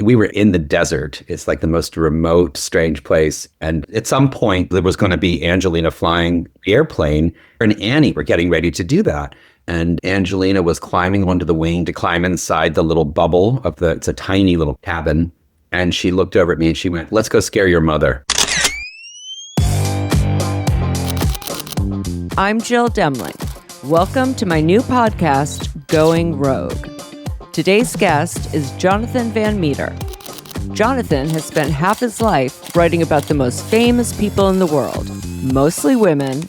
We were in the desert. It's like the most remote, strange place. And at some point, there was going to be Angelina flying the airplane, and Annie were getting ready to do that. And Angelina was climbing onto the wing to climb inside the little bubble of it's a tiny little cabin. And she looked over at me and she went, "Let's go scare your mother." I'm Jill Demling. Welcome to my new podcast, Going Rogue. Today's guest is Jonathan Van Meter. Jonathan has spent half his life writing about the most famous people in the world, mostly women,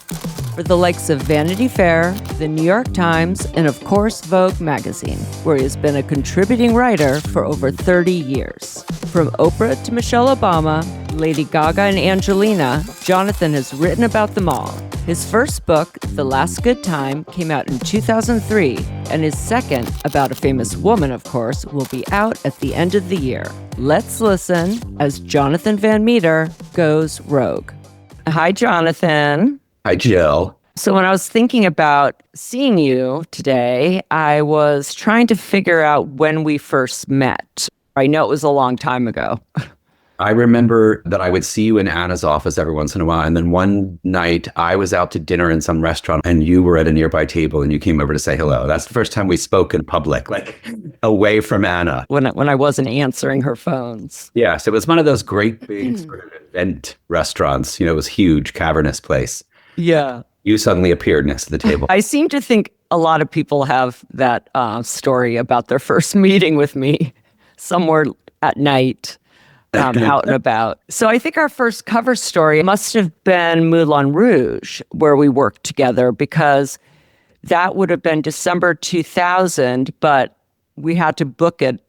for the likes of Vanity Fair, the New York Times, and of course, Vogue magazine, where he has been a contributing writer for over 30 years. From Oprah to Michelle Obama, Lady Gaga and Angelina, Jonathan has written about them all. His first book, The Last Good Time, came out in 2003, and his second, about a famous woman, of course, will be out at the end of the year. Let's listen as Jonathan Van Meter goes rogue. Hi, Jonathan. Hi, Jill. So when I was thinking about seeing you today, I was trying to figure out when we first met. I know it was a long time ago. I remember that I would see you in Anna's office every once in a while. And then one night I was out to dinner in some restaurant and you were at a nearby table and you came over to say hello. That's the first time we spoke in public, like away from Anna. When I wasn't answering her phones. Yes, it was one of those great big sort of event restaurants. It was huge, cavernous place. Yeah. You suddenly appeared next to the table. I seem to think a lot of people have that story about their first meeting with me somewhere at night. Out and about. So I think our first cover story must have been Moulin Rouge, where we worked together, because that would have been December 2000, but we had to book it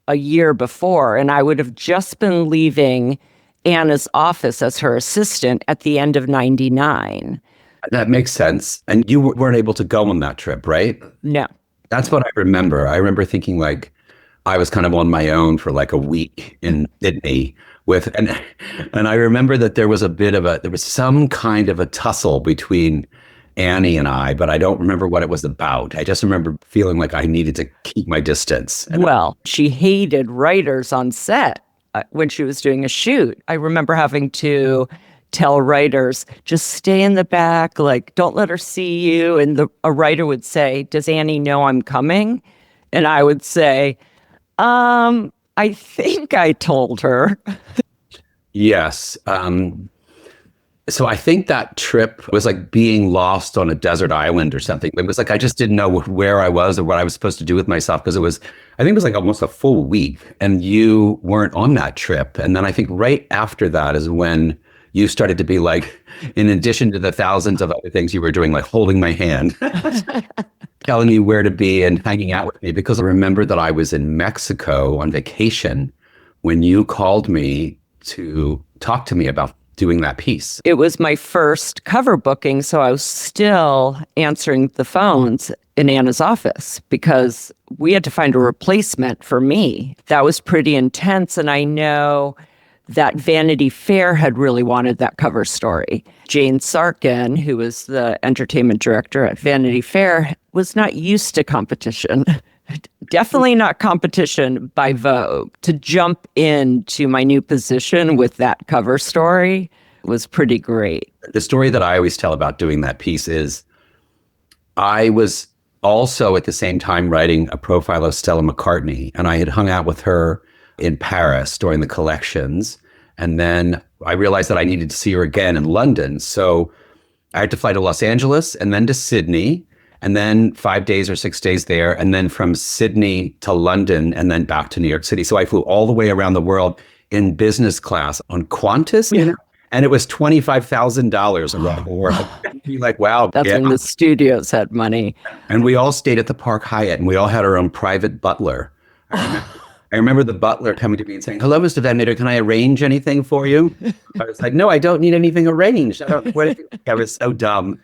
a year before. And I would have just been leaving Anna's office as her assistant at the end of 99. That makes sense. And you weren't able to go on that trip, right? No. That's what I remember. I remember thinking like, I was kind of on my own for like a week in Sydney and I remember that there was some kind of a tussle between Annie and I, but I don't remember what it was about. I just remember feeling like I needed to keep my distance. Well, she hated writers on set when she was doing a shoot. I remember having to tell writers, just stay in the back, like don't let her see you. And a writer would say, "Does Annie know I'm coming?" And I would say, I think I told her. Yes. So I think that trip was like being lost on a desert island or something. It was like I just didn't know where I was or what I was supposed to do with myself, because I think it was like almost a full week and you weren't on that trip. And then I think right after that is when you started to be like, in addition to the thousands of other things you were doing, like holding my hand, telling me where to be and hanging out with me, because I remember that I was in Mexico on vacation when you called me to talk to me about doing that piece. It was my first cover booking, so I was still answering the phones in Anna's office because we had to find a replacement for me. That was pretty intense, and I know that Vanity Fair had really wanted that cover story. Jane Sarkin, who was the entertainment director at Vanity Fair, was not used to competition. Definitely not competition by Vogue. To jump into my new position with that cover story was pretty great. The story that I always tell about doing that piece is I was also at the same time writing a profile of Stella McCartney, and I had hung out with her in Paris during the collections. And then I realized that I needed to see her again in London. So I had to fly to Los Angeles and then to Sydney, and then 5 days or 6 days there. And then from Sydney to London and then back to New York City. So I flew all the way around the world in business class on Qantas. And it was $25,000 around the world. You're like, wow. That's when the studios had money. And we all stayed at the Park Hyatt and we all had our own private butler. I remember the butler coming to me and saying, "Hello, Mr. Van Meter, can I arrange anything for you?" I was like, "No, I don't need anything arranged." I was so dumb.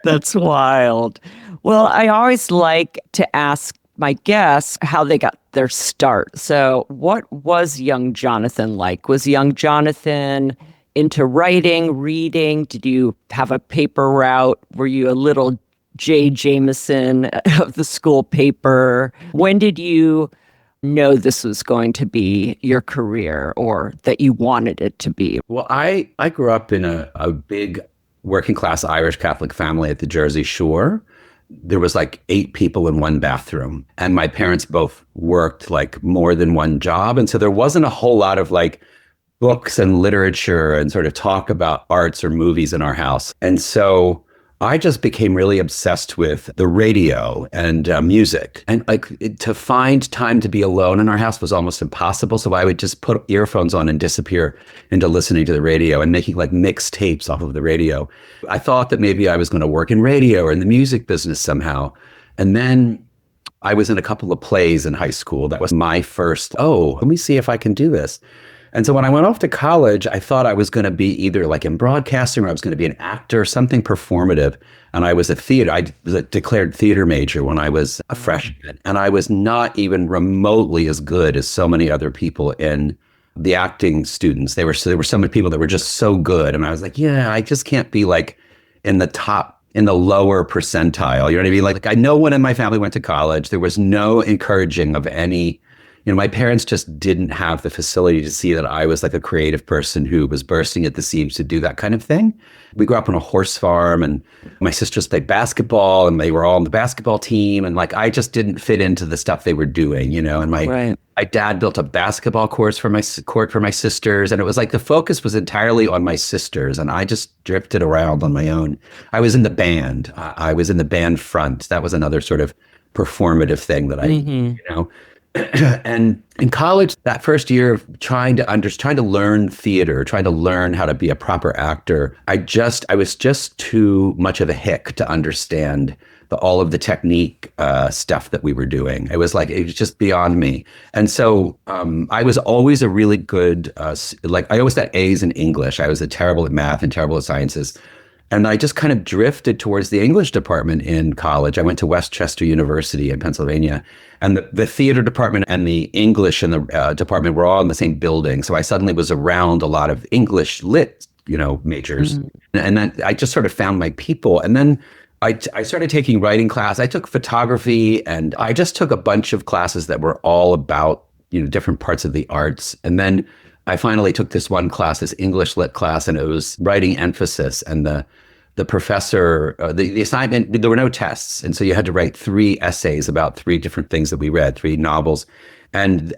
That's wild. Well, I always like to ask my guests how they got their start. So what was young Jonathan like? Was young Jonathan into writing, reading? Did you have a paper route? Were you a little J. Jameson of the school paper? When did you know this was going to be your career or that you wanted it to be? Well, I grew up in a big working class Irish Catholic family at the Jersey Shore. There was like 8 people in one bathroom, and my parents both worked like more than one job. And so there wasn't a whole lot of like books and literature and sort of talk about arts or movies in our house. And so I just became really obsessed with the radio and music. And like to find time to be alone in our house was almost impossible. So I would just put earphones on and disappear into listening to the radio and making like mixed tapes off of the radio. I thought that maybe I was going to work in radio or in the music business somehow. And then I was in a couple of plays in high school. That was my first, let me see if I can do this. And so when I went off to college, I thought I was going to be either like in broadcasting or I was going to be an actor, something performative. And I was I was a declared theater major when I was a freshman. And I was not even remotely as good as so many other people in the acting students. There were so many people that were just so good. And I was like, yeah, I just can't be like in the lower percentile. You know what I mean? Like I no one in my family went to college. There was no encouraging of any. My parents just didn't have the facility to see that I was like a creative person who was bursting at the seams to do that kind of thing. We grew up on a horse farm, and my sisters played basketball, and they were all on the basketball team. And like, I just didn't fit into the stuff they were doing, and my dad built a basketball court for my sisters. And it was like the focus was entirely on my sisters, and I just drifted around on my own. I was in the band. I was in the band front. That was another sort of performative thing that and in college, that first year of trying to learn theater, trying to learn how to be a proper actor, I was just too much of a hick to understand all of the technique stuff that we were doing. It was just beyond me. And so I was always a really good, I always got A's in English. I was terrible at math and terrible at sciences. And I just kind of drifted towards the English department in college. I went to Westchester University in Pennsylvania, and the theater department and the English and the department were all in the same building. So I suddenly was around a lot of English lit, majors. Mm-hmm. And then I just sort of found my people. And then I started taking writing class. I took photography, and I just took a bunch of classes that were all about, different parts of the arts. And then I finally took this one class, this English lit class, and it was writing emphasis. And the professor, the assignment, there were no tests. And so you had to write 3 essays about 3 different things that we read, 3 novels. And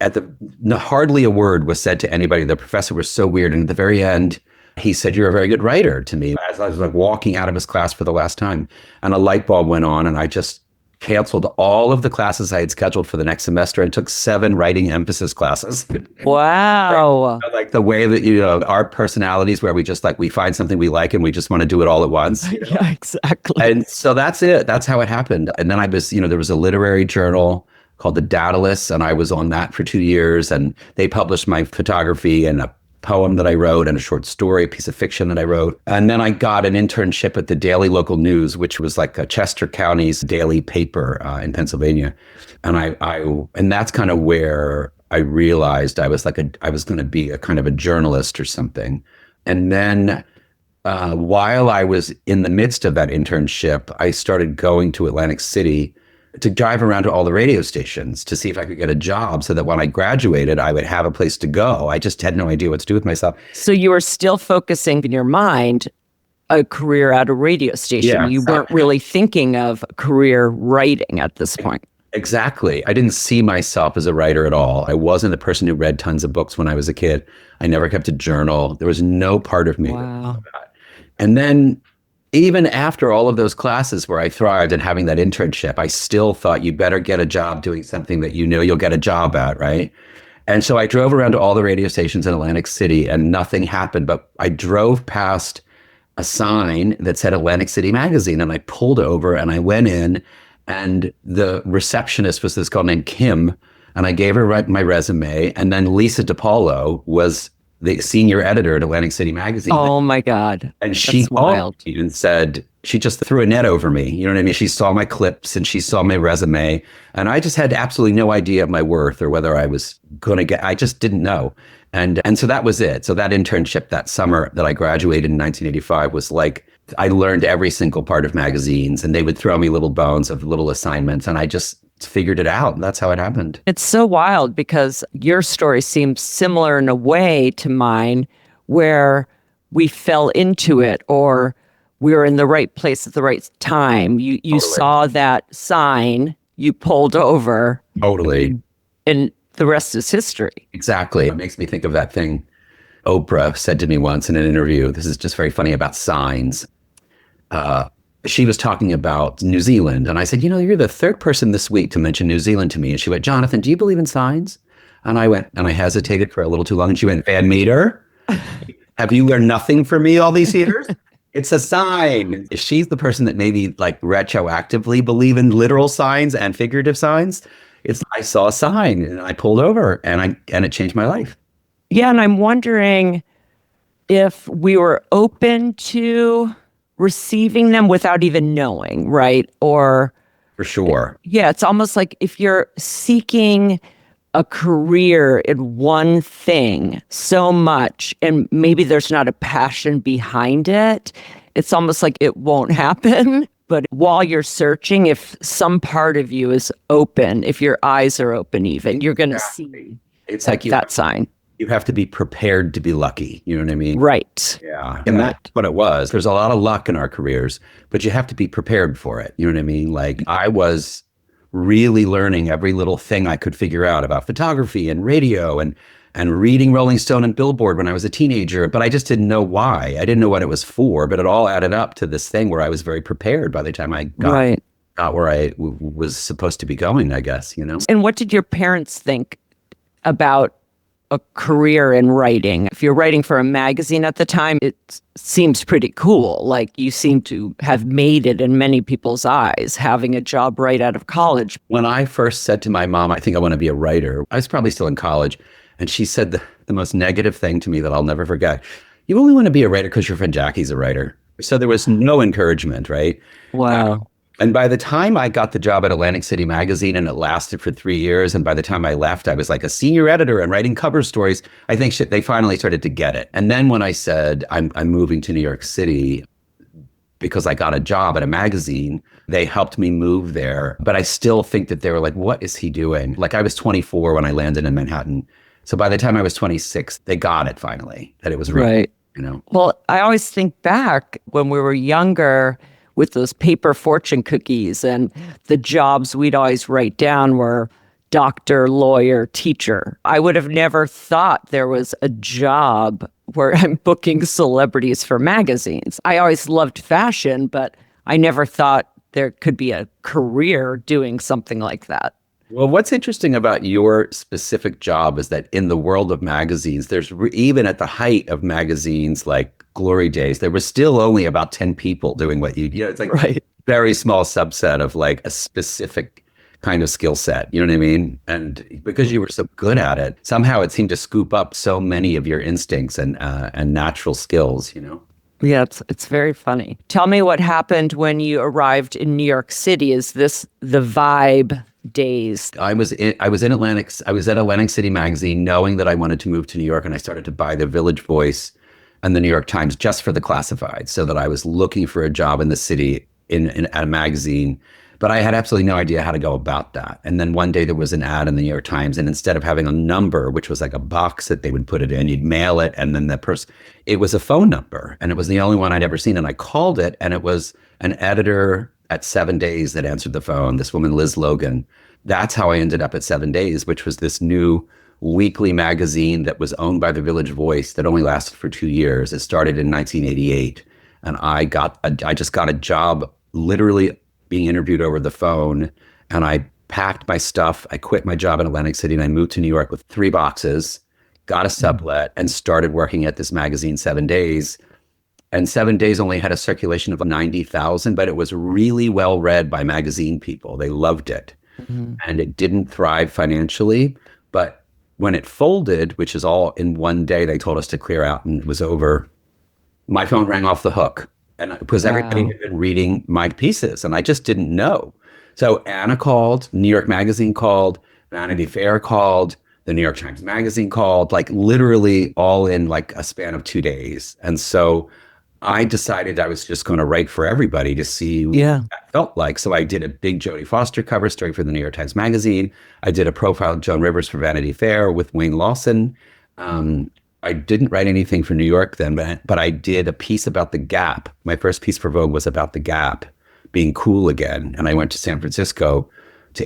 hardly a word was said to anybody. The professor was so weird. And at the very end, he said, "You're a very good writer," to me as I was like walking out of his class for the last time. And a light bulb went on, and I just canceled all of the classes I had scheduled for the next semester and took 7 writing emphasis classes. Wow. Like the way that, our personalities, where we just we find something we like and we just want to do it all at once. Yeah, exactly. And so that's it. That's how it happened. And then I was, there was a literary journal called The Daedalus, and I was on that for 2 years, and they published my photography and a poem that I wrote and a short story, a piece of fiction that I wrote. And then I got an internship at the Daily Local News, which was like a Chester County's daily paper in Pennsylvania. And and that's kind of where I realized I was going to be a kind of a journalist or something. And then while I was in the midst of that internship, I started going to Atlantic City to drive around to all the radio stations to see if I could get a job so that when I graduated, I would have a place to go. I just had no idea what to do with myself. So you were still focusing in your mind a career at a radio station. Yeah, you weren't really thinking of career writing at this point. Exactly. I didn't see myself as a writer at all. I wasn't the person who read tons of books when I was a kid. I never kept a journal. There was no part of me. Wow. And then even after all of those classes where I thrived and having that internship, I still thought you better get a job doing something that you'll get a job at, right? And so I drove around to all the radio stations in Atlantic City and nothing happened, but I drove past a sign that said Atlantic City Magazine, and I pulled over and I went in, and the receptionist was this girl named Kim, and I gave her my resume, and then Lisa DiPaolo was the senior editor at Atlantic City Magazine. Oh my God. And she called me and said, she just threw a net over me. You know what I mean? She saw my clips and she saw my resume, and I just had absolutely no idea of my worth or whether I was going to I just didn't know. And so that was it. So that internship that summer that I graduated in 1985 was I learned every single part of magazines, and they would throw me little bones of little assignments. And I just figured it out. That's how it happened. It's so wild because your story seems similar in a way to mine, where we fell into it, or we were in the right place at the right time. You Totally. saw that sign, you pulled over, Totally. and the rest is history. Exactly. It makes me think of that thing Oprah said to me once in an interview. This is just very funny about signs. She was talking about New Zealand. And I said, you're the third person this week to mention New Zealand to me. And she went, Jonathan, do you believe in signs? And I went, and I hesitated for a little too long. And she went, Van Meter, have you learned nothing from me all these years? It's a sign. She's the person that maybe like retroactively believe in literal signs and figurative signs. I saw a sign and I pulled over and it changed my life. Yeah. And I'm wondering if we were open to receiving them without even knowing, right? Or for sure. Yeah, it's almost like if you're seeking a career in one thing so much, and maybe there's not a passion behind it, it's almost like it won't happen. But while you're searching, if some part of you is open, if your eyes are open even, you're going to see it's like that sign. You have to be prepared to be lucky. You know what I mean? Right. Yeah. And that's what it was. There's a lot of luck in our careers, but you have to be prepared for it. You know what I mean? Like I was really learning every little thing I could figure out about photography and radio and reading Rolling Stone and Billboard when I was a teenager, but I just didn't know why. I didn't know what it was for, but it all added up to this thing where I was very prepared by the time I got where I was supposed to be going, I guess, And what did your parents think about a career in writing? If you're writing for a magazine at the time, it seems pretty cool. Like you seem to have made it in many people's eyes, having a job right out of college. When I first said to my mom, I think I want to be a writer, I was probably still in college. And she said the most negative thing to me that I'll never forget. You only want to be a writer because your friend Jackie's a writer. So there was no encouragement, right? Wow. And by the time I got the job at Atlantic City Magazine, and it lasted for 3 years, and by the time I left, I was like a senior editor and writing cover stories. I think they finally started to get it. And then when I said I'm moving to New York City because I got a job at a magazine, they helped me move there. But I still think that they were like, what is he doing? Like I was 24 when I landed in Manhattan. So by the time I was 26, they got it finally, that it was real, right. Well, I always think back when we were younger with those paper fortune cookies, and the jobs we'd always write down were doctor, lawyer, teacher. I would have never thought there was a job where I'm booking celebrities for magazines. I always loved fashion, but I never thought there could be a career doing something like that. Well, what's interesting about your specific job is that in the world of magazines, there's even at the height of magazines like Glory Days, there was still only about 10 people doing what it's like a very small subset of like a specific kind of skill set. You know what I mean? And because you were so good at it, somehow it seemed to scoop up so many of your instincts and natural skills, Yeah, it's very funny. Tell me what happened when you arrived in New York City. Is this the vibe days? I was at Atlantic City Magazine knowing that I wanted to move to New York, and I started to buy the Village Voice and the New York Times just for the classifieds, so that I was looking for a job in the city at a magazine. But I had absolutely no idea how to go about that. And then one day there was an ad in the New York Times, and instead of having a number, which was like a box that they would put it in, you'd mail it, and then it was a phone number, and it was the only one I'd ever seen. And I called it, and it was an editor at 7 Days that answered the phone, this woman, Liz Logan. That's how I ended up at 7 Days, which was this new weekly magazine that was owned by the Village Voice that only lasted for 2 years. It started in 1988. And I just got a job literally being interviewed over the phone. And I packed my stuff. I quit my job in Atlantic City and I moved to New York with 3 boxes, got a sublet, and started working at this magazine, 7 Days. And 7 Days only had a circulation of 90,000, but it was really well read by magazine people. They loved it. Mm-hmm. And it didn't thrive financially. But when it folded, which is all in one day, they told us to clear out and it was over, my phone rang off the hook. And because everybody had been reading my pieces and I just didn't know. So Anna called, New York Magazine called, Vanity Fair called, the New York Times Magazine called, like literally all in like a span of 2 days. And so I decided I was just going to write for everybody to see what Yeah. that felt like. So I did a big Jodie Foster cover story for the New York Times Magazine. I did a profile of Joan Rivers for Vanity Fair with Wayne Lawson. I didn't write anything for New York then, but I did a piece about the Gap. My first piece for Vogue was about the Gap being cool again. And I went to San Francisco to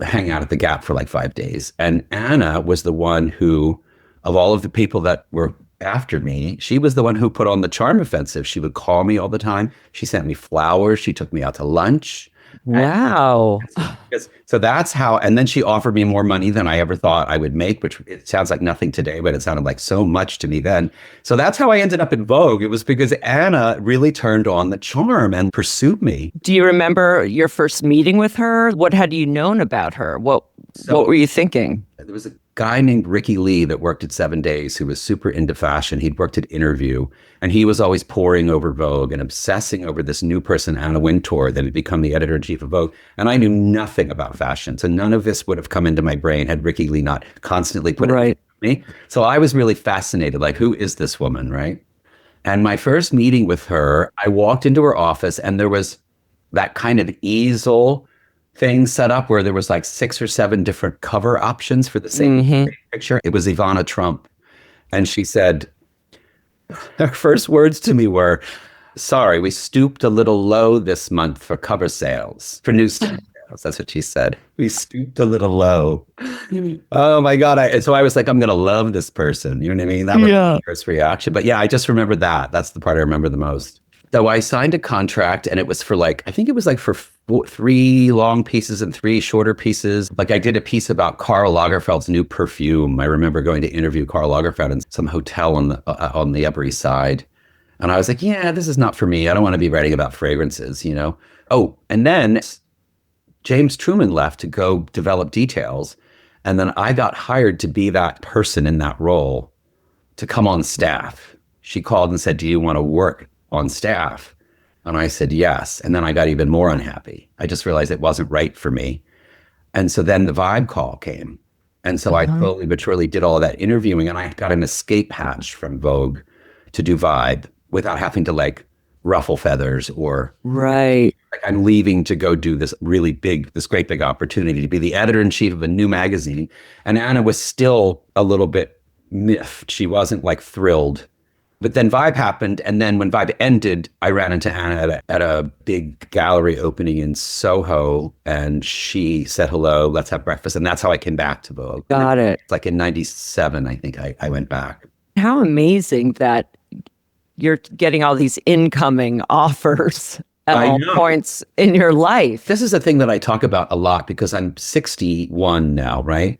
hang out at the Gap for like 5 days. And Anna was the one who, of all of the people that were after me, she was the one who put on the charm offensive. She would call me all the time. She sent me flowers. She took me out to lunch. Wow. So that's how, and then she offered me more money than I ever thought I would make, which it sounds like nothing today, but it sounded like so much to me then. So that's how I ended up in Vogue. It was because Anna really turned on the charm and pursued me. Do you remember your first meeting with her? What had you known about her? What were you thinking? There was a guy named Ricky Lee that worked at 7 Days who was super into fashion. He'd worked at Interview, and he was always poring over Vogue and obsessing over this new person, Anna Wintour, that had become the editor-in-chief of Vogue. And I knew nothing about fashion. So none of this would have come into my brain had Ricky Lee not constantly put it in me. So I was really fascinated, like, who is this woman, right? And my first meeting with her, I walked into her office and there was that kind of easel thing set up where there was like 6 or 7 different cover options for the same picture. It was Ivana Trump. And she said, her first words to me were, sorry, we stooped a little low this month for cover sales, for newsstand sales. That's what she said. We stooped a little low. Oh my God. So I was like, I'm going to love this person. You know what I mean? That was my first reaction. But yeah, I just remember that. That's the part I remember the most. So I signed a contract and it was for like, I think it was like for 3 long pieces and 3 shorter pieces. Like I did a piece about Karl Lagerfeld's new perfume. I remember going to interview Karl Lagerfeld in some hotel on the Upper East Side. And I was like, yeah, this is not for me. I don't want to be writing about fragrances, you know? Oh, and then James Truman left to go develop details. And then I got hired to be that person in that role to come on staff. She called and said, do you want to work on staff? And I said, yes. And then I got even more unhappy. I just realized it wasn't right for me. And so then the Vibe call came. And so I slowly but surely did all of that interviewing, and I got an escape hatch from Vogue to do Vibe without having to like ruffle feathers or like I'm leaving to go do this great big opportunity to be the editor-in-chief of a new magazine. And Anna was still a little bit miffed. She wasn't like thrilled. But then Vibe happened, and then when Vibe ended, I ran into Anna at a big gallery opening in Soho, and she said, hello, let's have breakfast. And that's how I came back to Vogue. Got it. It's like in 97, I think I went back. How amazing that you're getting all these incoming offers at all points in your life. This is a thing that I talk about a lot because I'm 61 now, right?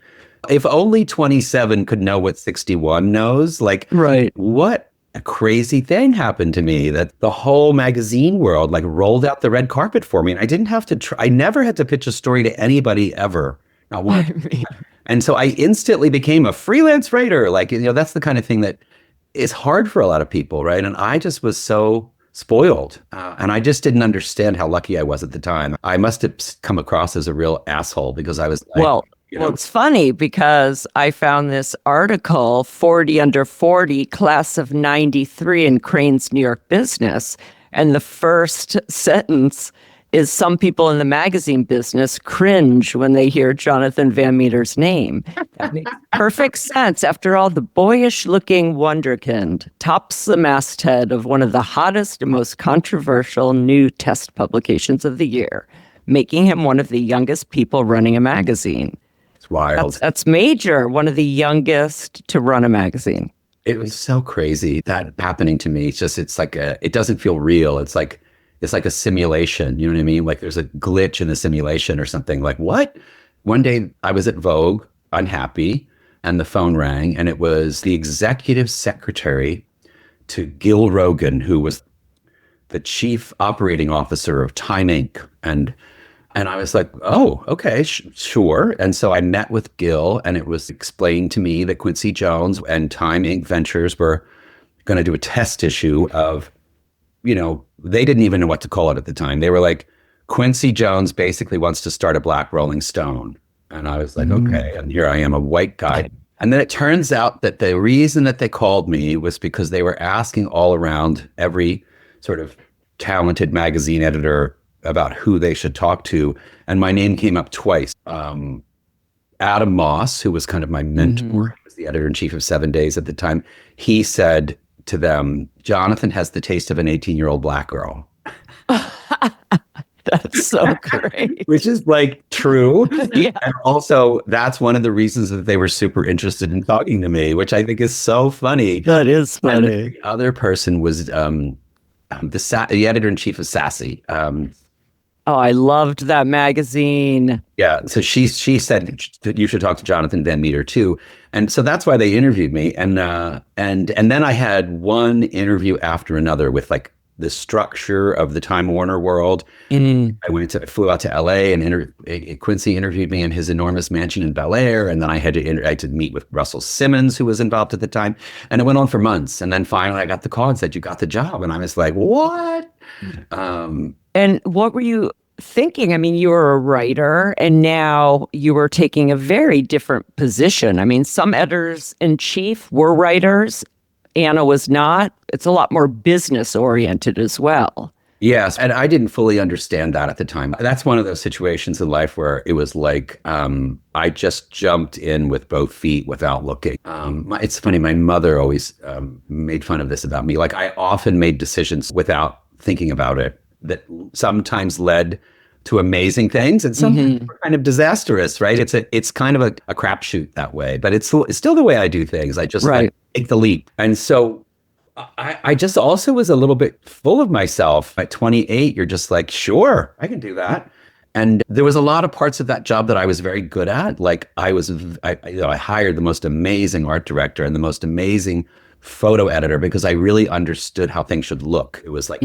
If only 27 could know what 61 knows, like what a crazy thing happened to me that the whole magazine world like rolled out the red carpet for me. And I didn't have to I never had to pitch a story to anybody ever. Not one. And so I instantly became a freelance writer. Like, you know, that's the kind of thing that is hard for a lot of people, right? And I just was so spoiled. And I just didn't understand how lucky I was at the time. I must have come across as a real asshole because I was like, well, it's funny because I found this article, 40 Under 40, class of 93 in Crane's New York Business. And the first sentence is, some people in the magazine business cringe when they hear Jonathan Van Meter's name. That makes perfect sense. After all, the boyish-looking wonderkind tops the masthead of one of the hottest and most controversial new test publications of the year, making him one of the youngest people running a magazine. It's wild. That's major. One of the youngest to run a magazine. It was so crazy that happening to me. It doesn't feel real. It's like a simulation. You know what I mean? Like there's a glitch in the simulation or something. Like what? One day I was at Vogue, unhappy, and the phone rang, and it was the executive secretary to Gil Rogan, who was the chief operating officer of Time Inc. And I was like, oh, okay, sure. And so I met with Gil, and it was explained to me that Quincy Jones and Time Inc. Ventures were going to do a test issue of, you know, they didn't even know what to call it at the time. They were like, Quincy Jones basically wants to start a Black Rolling Stone. And I was like, okay. And here I am, a white guy And then it turns out that the reason that they called me was because they were asking all around every sort of talented magazine editor about who they should talk to. And my name came up twice. Adam Moss, who was kind of my mentor, he was the editor-in-chief of 7 Days at the time. He said to them, Jonathan has the taste of an 18-year-old black girl. That's so great. Which is like true. Yeah. And also, that's one of the reasons that they were super interested in talking to me, which I think is so funny. That is funny. And the other person was the editor-in-chief of Sassy. Oh, I loved that magazine. Yeah. So she said that you should talk to Jonathan Van Meter too. And so that's why they interviewed me. And then I had one interview after another with like the structure of the Time Warner world. I flew out to LA and Quincy interviewed me in his enormous mansion in Bel Air. And then I had to meet with Russell Simmons, who was involved at the time. And it went on for months. And then finally I got the call and said, you got the job. And I was like, what? And what were you thinking? I mean, you were a writer and now you were taking a very different position. I mean, some editors-in-chief were writers. Anna was not. It's a lot more business oriented as well. Yes. And I didn't fully understand that at the time. That's one of those situations in life where it was like, I just jumped in with both feet without looking. It's funny. My mother always made fun of this about me. Like I often made decisions without thinking about it that sometimes led to amazing things and sometimes were kind of disastrous, right? It's kind of a crapshoot that way, but it's still the way I do things. I just like, take the leap. And so I just also was a little bit full of myself. At 28, you're just like, sure, I can do that. And there was a lot of parts of that job that I was very good at. Like I hired the most amazing art director and the most amazing photo editor because I really understood how things should look. It was like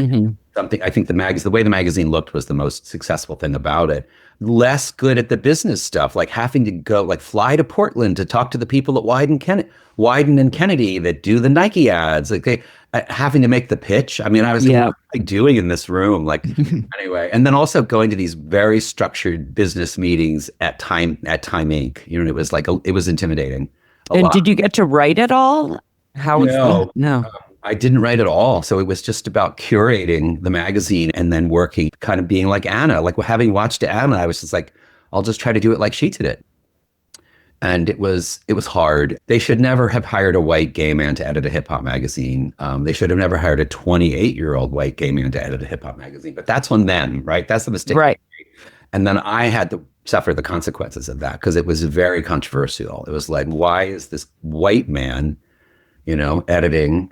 something, I think the way the magazine looked was the most successful thing about it. Less good at the business stuff, like having to go, like fly to Portland to talk to the people at Wyden and Kennedy that do the Nike ads, like having to make the pitch. I mean, I was like, what am I doing in this room? Like, anyway, and then also going to these very structured business meetings at Time Inc. You know, it was like, it was intimidating. And did you get to write at all? How was that? No. I didn't write at all. So it was just about curating the magazine and then working, kind of being like Anna. Like having watched Anna, I was just like, I'll just try to do it like she did it. And it was hard. They should never have hired a white gay man to edit a hip hop magazine. They should have never hired a 28-year-old white gay man to edit a hip hop magazine. But that's on them, right? That's the mistake. Right. And then I had to suffer the consequences of that because it was very controversial. It was like, why is this white man, editing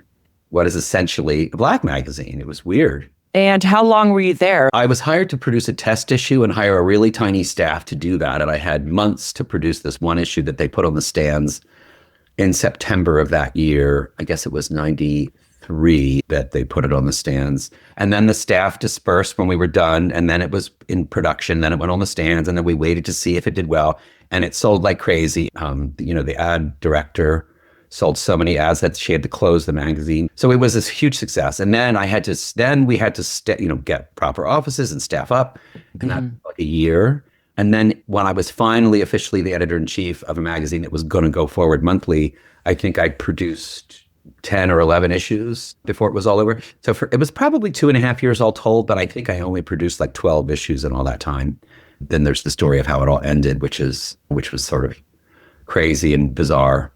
what is essentially a black magazine? It was weird. And how long were you there? I was hired to produce a test issue and hire a really tiny staff to do that. And I had months to produce this one issue that they put on the stands in September of that year. I guess it was 93 that they put it on the stands. And then the staff dispersed when we were done. And then it was in production. Then it went on the stands. And then we waited to see if it did well. And it sold like crazy. The ad director sold so many ads that she had to close the magazine. So it was this huge success. And then we had to get proper offices and staff up. And that like a year. And then when I was finally officially the editor-in-chief of a magazine that was going to go forward monthly, I think I produced 10 or 11 issues before it was all over. So it was probably 2.5 years all told, but I think I only produced like 12 issues in all that time. Then there's the story of how it all ended, which was sort of crazy and bizarre.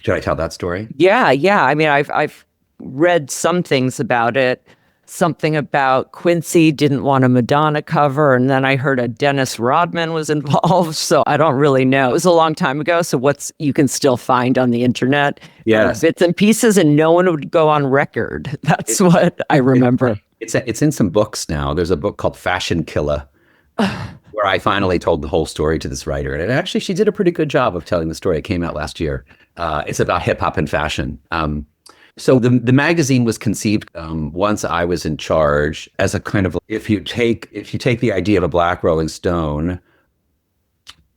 Should I tell that story? Yeah. I mean, I've read some things about it. Something about Quincy didn't want a Madonna cover, and then I heard a Dennis Rodman was involved. So I don't really know. It was a long time ago. So you can still find on the internet, bits and pieces, and no one would go on record. That's what I remember. It's in some books now. There's a book called Fashion Killer, where I finally told the whole story to this writer. And actually, she did a pretty good job of telling the story. It came out last year. It's about hip hop and fashion. So the magazine was conceived once I was in charge as a kind of, if you take the idea of a black Rolling Stone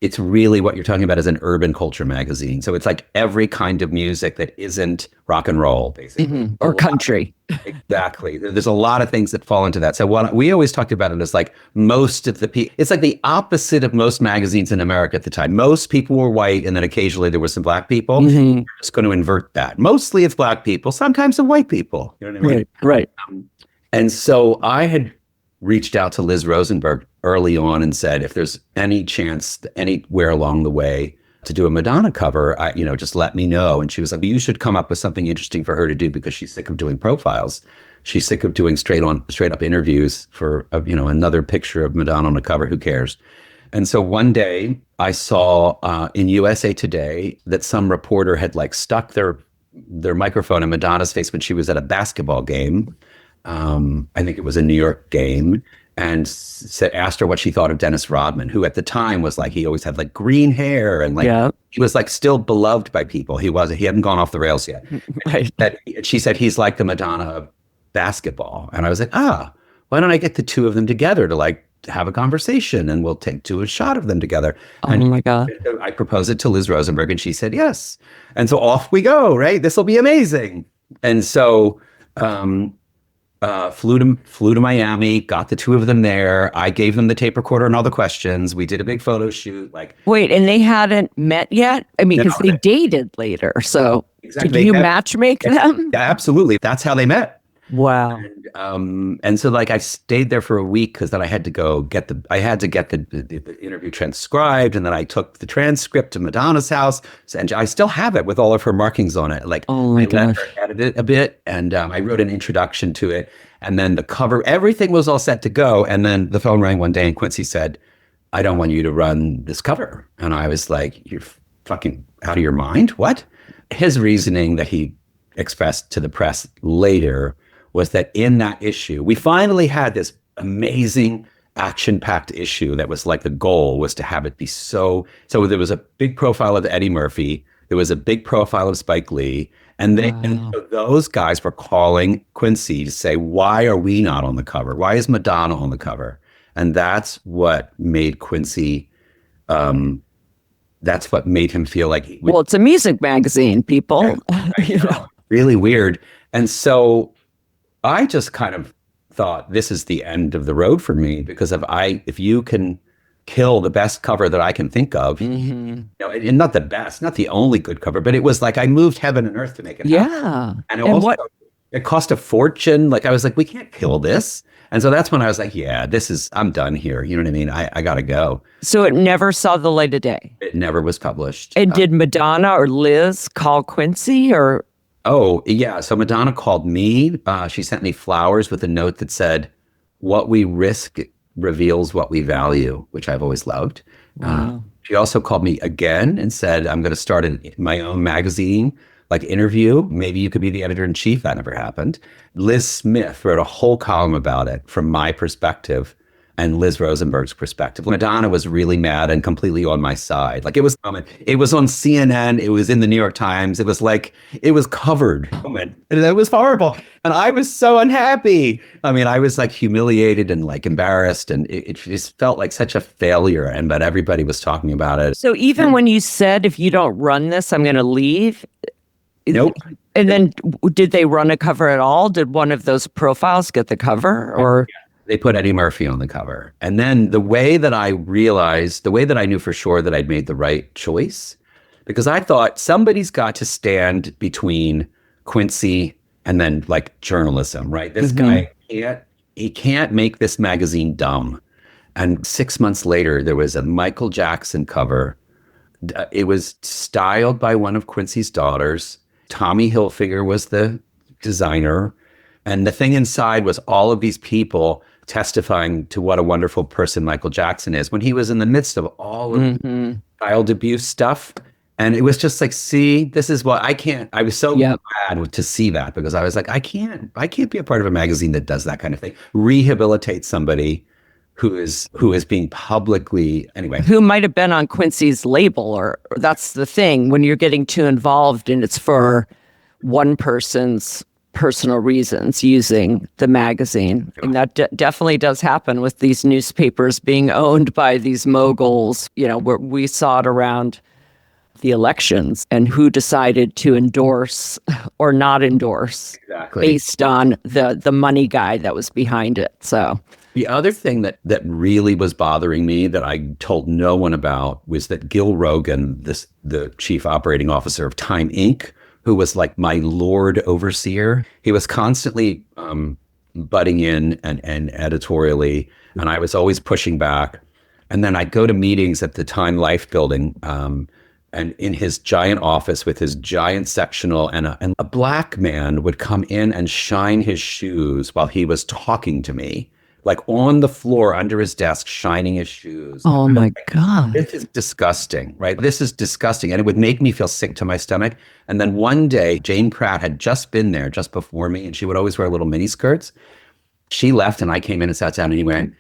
it's really what you're talking about is an urban culture magazine. So it's like every kind of music that isn't rock and roll, basically. Or country. Exactly. There's a lot of things that fall into that. So what we always talked about it as like most of the people, it's like the opposite of most magazines in America at the time. Most people were white, and then occasionally there were some black people. We're just going to invert that. Mostly it's black people, sometimes some white people. You know what I mean? Right. And so I had reached out to Liz Rosenberg early on and said, if there's any chance anywhere along the way to do a Madonna cover, just let me know. And she was like, well, you should come up with something interesting for her to do because she's sick of doing profiles. She's sick of doing straight up interviews for, another picture of Madonna on a cover. Who cares? And so one day I saw in USA Today that some reporter had like stuck their microphone in Madonna's face when she was at a basketball game. I think it was a New York game, and asked her what she thought of Dennis Rodman, who at the time was like, he always had like green hair and like, he was like still beloved by people. He hadn't gone off the rails yet. Right. She said, he's like the Madonna of basketball. And I was like, why don't I get the two of them together to like have a conversation, and we'll do a shot of them together. Oh my God. I proposed it to Liz Rosenberg, and she said yes. And so off we go, right? This will be amazing. And so, flew to Miami, got the two of them there. I gave them the tape recorder and all the questions. We did a big photo shoot. Wait, and they hadn't met yet? I mean, because they dated later. So exactly. Did you matchmake them? Yeah, absolutely. That's how they met. Wow. And so like I stayed there for a week because then I had to go get the interview transcribed, and then I took the transcript to Madonna's house, and I still have it with all of her markings on it. Like, oh my gosh. Let her edit it a bit, and I wrote an introduction to it, and then the cover, everything was all set to go, and then the phone rang one day, and Quincy said, "I don't want you to run this cover," and I was like, "You're fucking out of your mind? What?" His reasoning that he expressed to the press later was that in that issue, we finally had this amazing action-packed issue that was like the goal was to have it be so there was a big profile of Eddie Murphy, there was a big profile of Spike Lee, and so those guys were calling Quincy to say, why are we not on the cover? Why is Madonna on the cover? And that's what made Quincy, that's what made him feel like well, it's a music magazine, people. Really weird. And so I just kind of thought this is the end of the road for me, because if you can kill the best cover that I can think of, and not the best, not the only good cover, but it was like I moved heaven and earth to make it happen. And it cost a fortune. Like I was like, we can't kill this. And so that's when I was like, I'm done here. You know what I mean? I got to go. So it never saw the light of day? It never was published. And did Madonna or Liz call Quincy or? Oh, yeah. So Madonna called me. She sent me flowers with a note that said, what we risk reveals what we value, which I've always loved. Wow. She also called me again and said, I'm going to start my own magazine, like interview. Maybe you could be the editor-in-chief. That never happened. Liz Smith wrote a whole column about it from my perspective and Liz Rosenberg's perspective. Madonna was really mad and completely on my side. Like it was on CNN. It was in the New York Times. It was covered. And it was horrible. And I was so unhappy. I mean, I was like humiliated and like embarrassed, and it just felt like such a failure, but everybody was talking about it. So even when you said, if you don't run this, I'm going to leave. Nope. And then did they run a cover at all? Did one of those profiles get the cover or? They put Eddie Murphy on the cover. And then the way that I knew for sure that I'd made the right choice, because I thought somebody's got to stand between Quincy and then like journalism, right? This guy can't make this magazine dumb. And 6 months later, there was a Michael Jackson cover. It was styled by one of Quincy's daughters. Tommy Hilfiger was the designer. And the thing inside was all of these people testifying to what a wonderful person Michael Jackson is when he was in the midst of all of child abuse stuff. And it was just like, see, this is what I was so glad to see that, because I was like, I can't be a part of a magazine that does that kind of thing. Rehabilitate somebody who is being publicly, anyway. Who might have been on Quincy's label, or that's the thing when you're getting too involved and it's for one person's personal reasons using the magazine. And that definitely does happen with these newspapers being owned by these moguls. Where we saw it around the elections and who decided to endorse or not endorse based on the money guy that was behind it. So the other thing that really was bothering me that I told no one about was that Gil Rogan, the chief operating officer of Time Inc., who was like my Lord overseer, he was constantly butting in and editorially, and I was always pushing back. And then I'd go to meetings at the Time Life building, and in his giant office with his giant sectional, and a black man would come in and shine his shoes while he was talking to me, like on the floor under his desk, shining his shoes. Oh my God. This is disgusting, right? This is disgusting. And it would make me feel sick to my stomach. And then one day, Jane Pratt had just been there just before me, and she would always wear little mini skirts. She left, and I came in and sat down, and he went,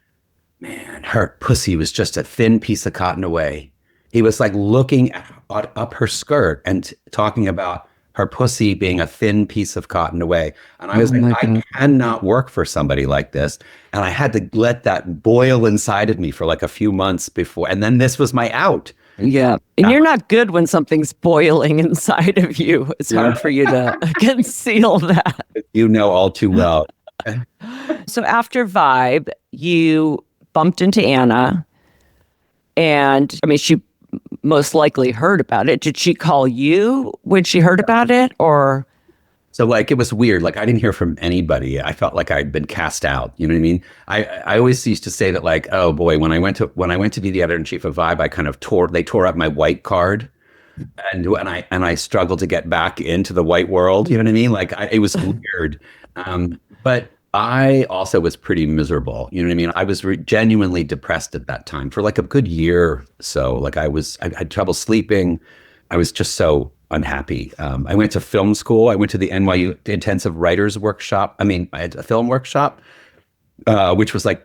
man, her pussy was just a thin piece of cotton away. He was like looking up her skirt and talking about her pussy being a thin piece of cotton away. And I was like, I cannot work for somebody like this. And I had to let that boil inside of me for like a few months before. And then this was my out. Yeah. And you're not good when something's boiling inside of you. It's hard for you to conceal that. You know all too well. So after Vibe, you bumped into Anna. And I mean, she most likely heard about it. Did she call you when she heard about it, or? So like, it was weird. Like, I didn't hear from anybody. I felt like I'd been cast out. You know what I mean? I always used to say that, like, oh boy, when I went to be the editor-in-chief of Vibe, I kind of they tore up my white card. And I struggled to get back into the white world. You know what I mean? Like, it was weird. But I also was pretty miserable. You know what I mean? I was genuinely depressed at that time for like a good year. So like I had trouble sleeping. I was just so unhappy. I went to film school. I went to the NYU Intensive Writers Workshop. I had a film workshop, which was like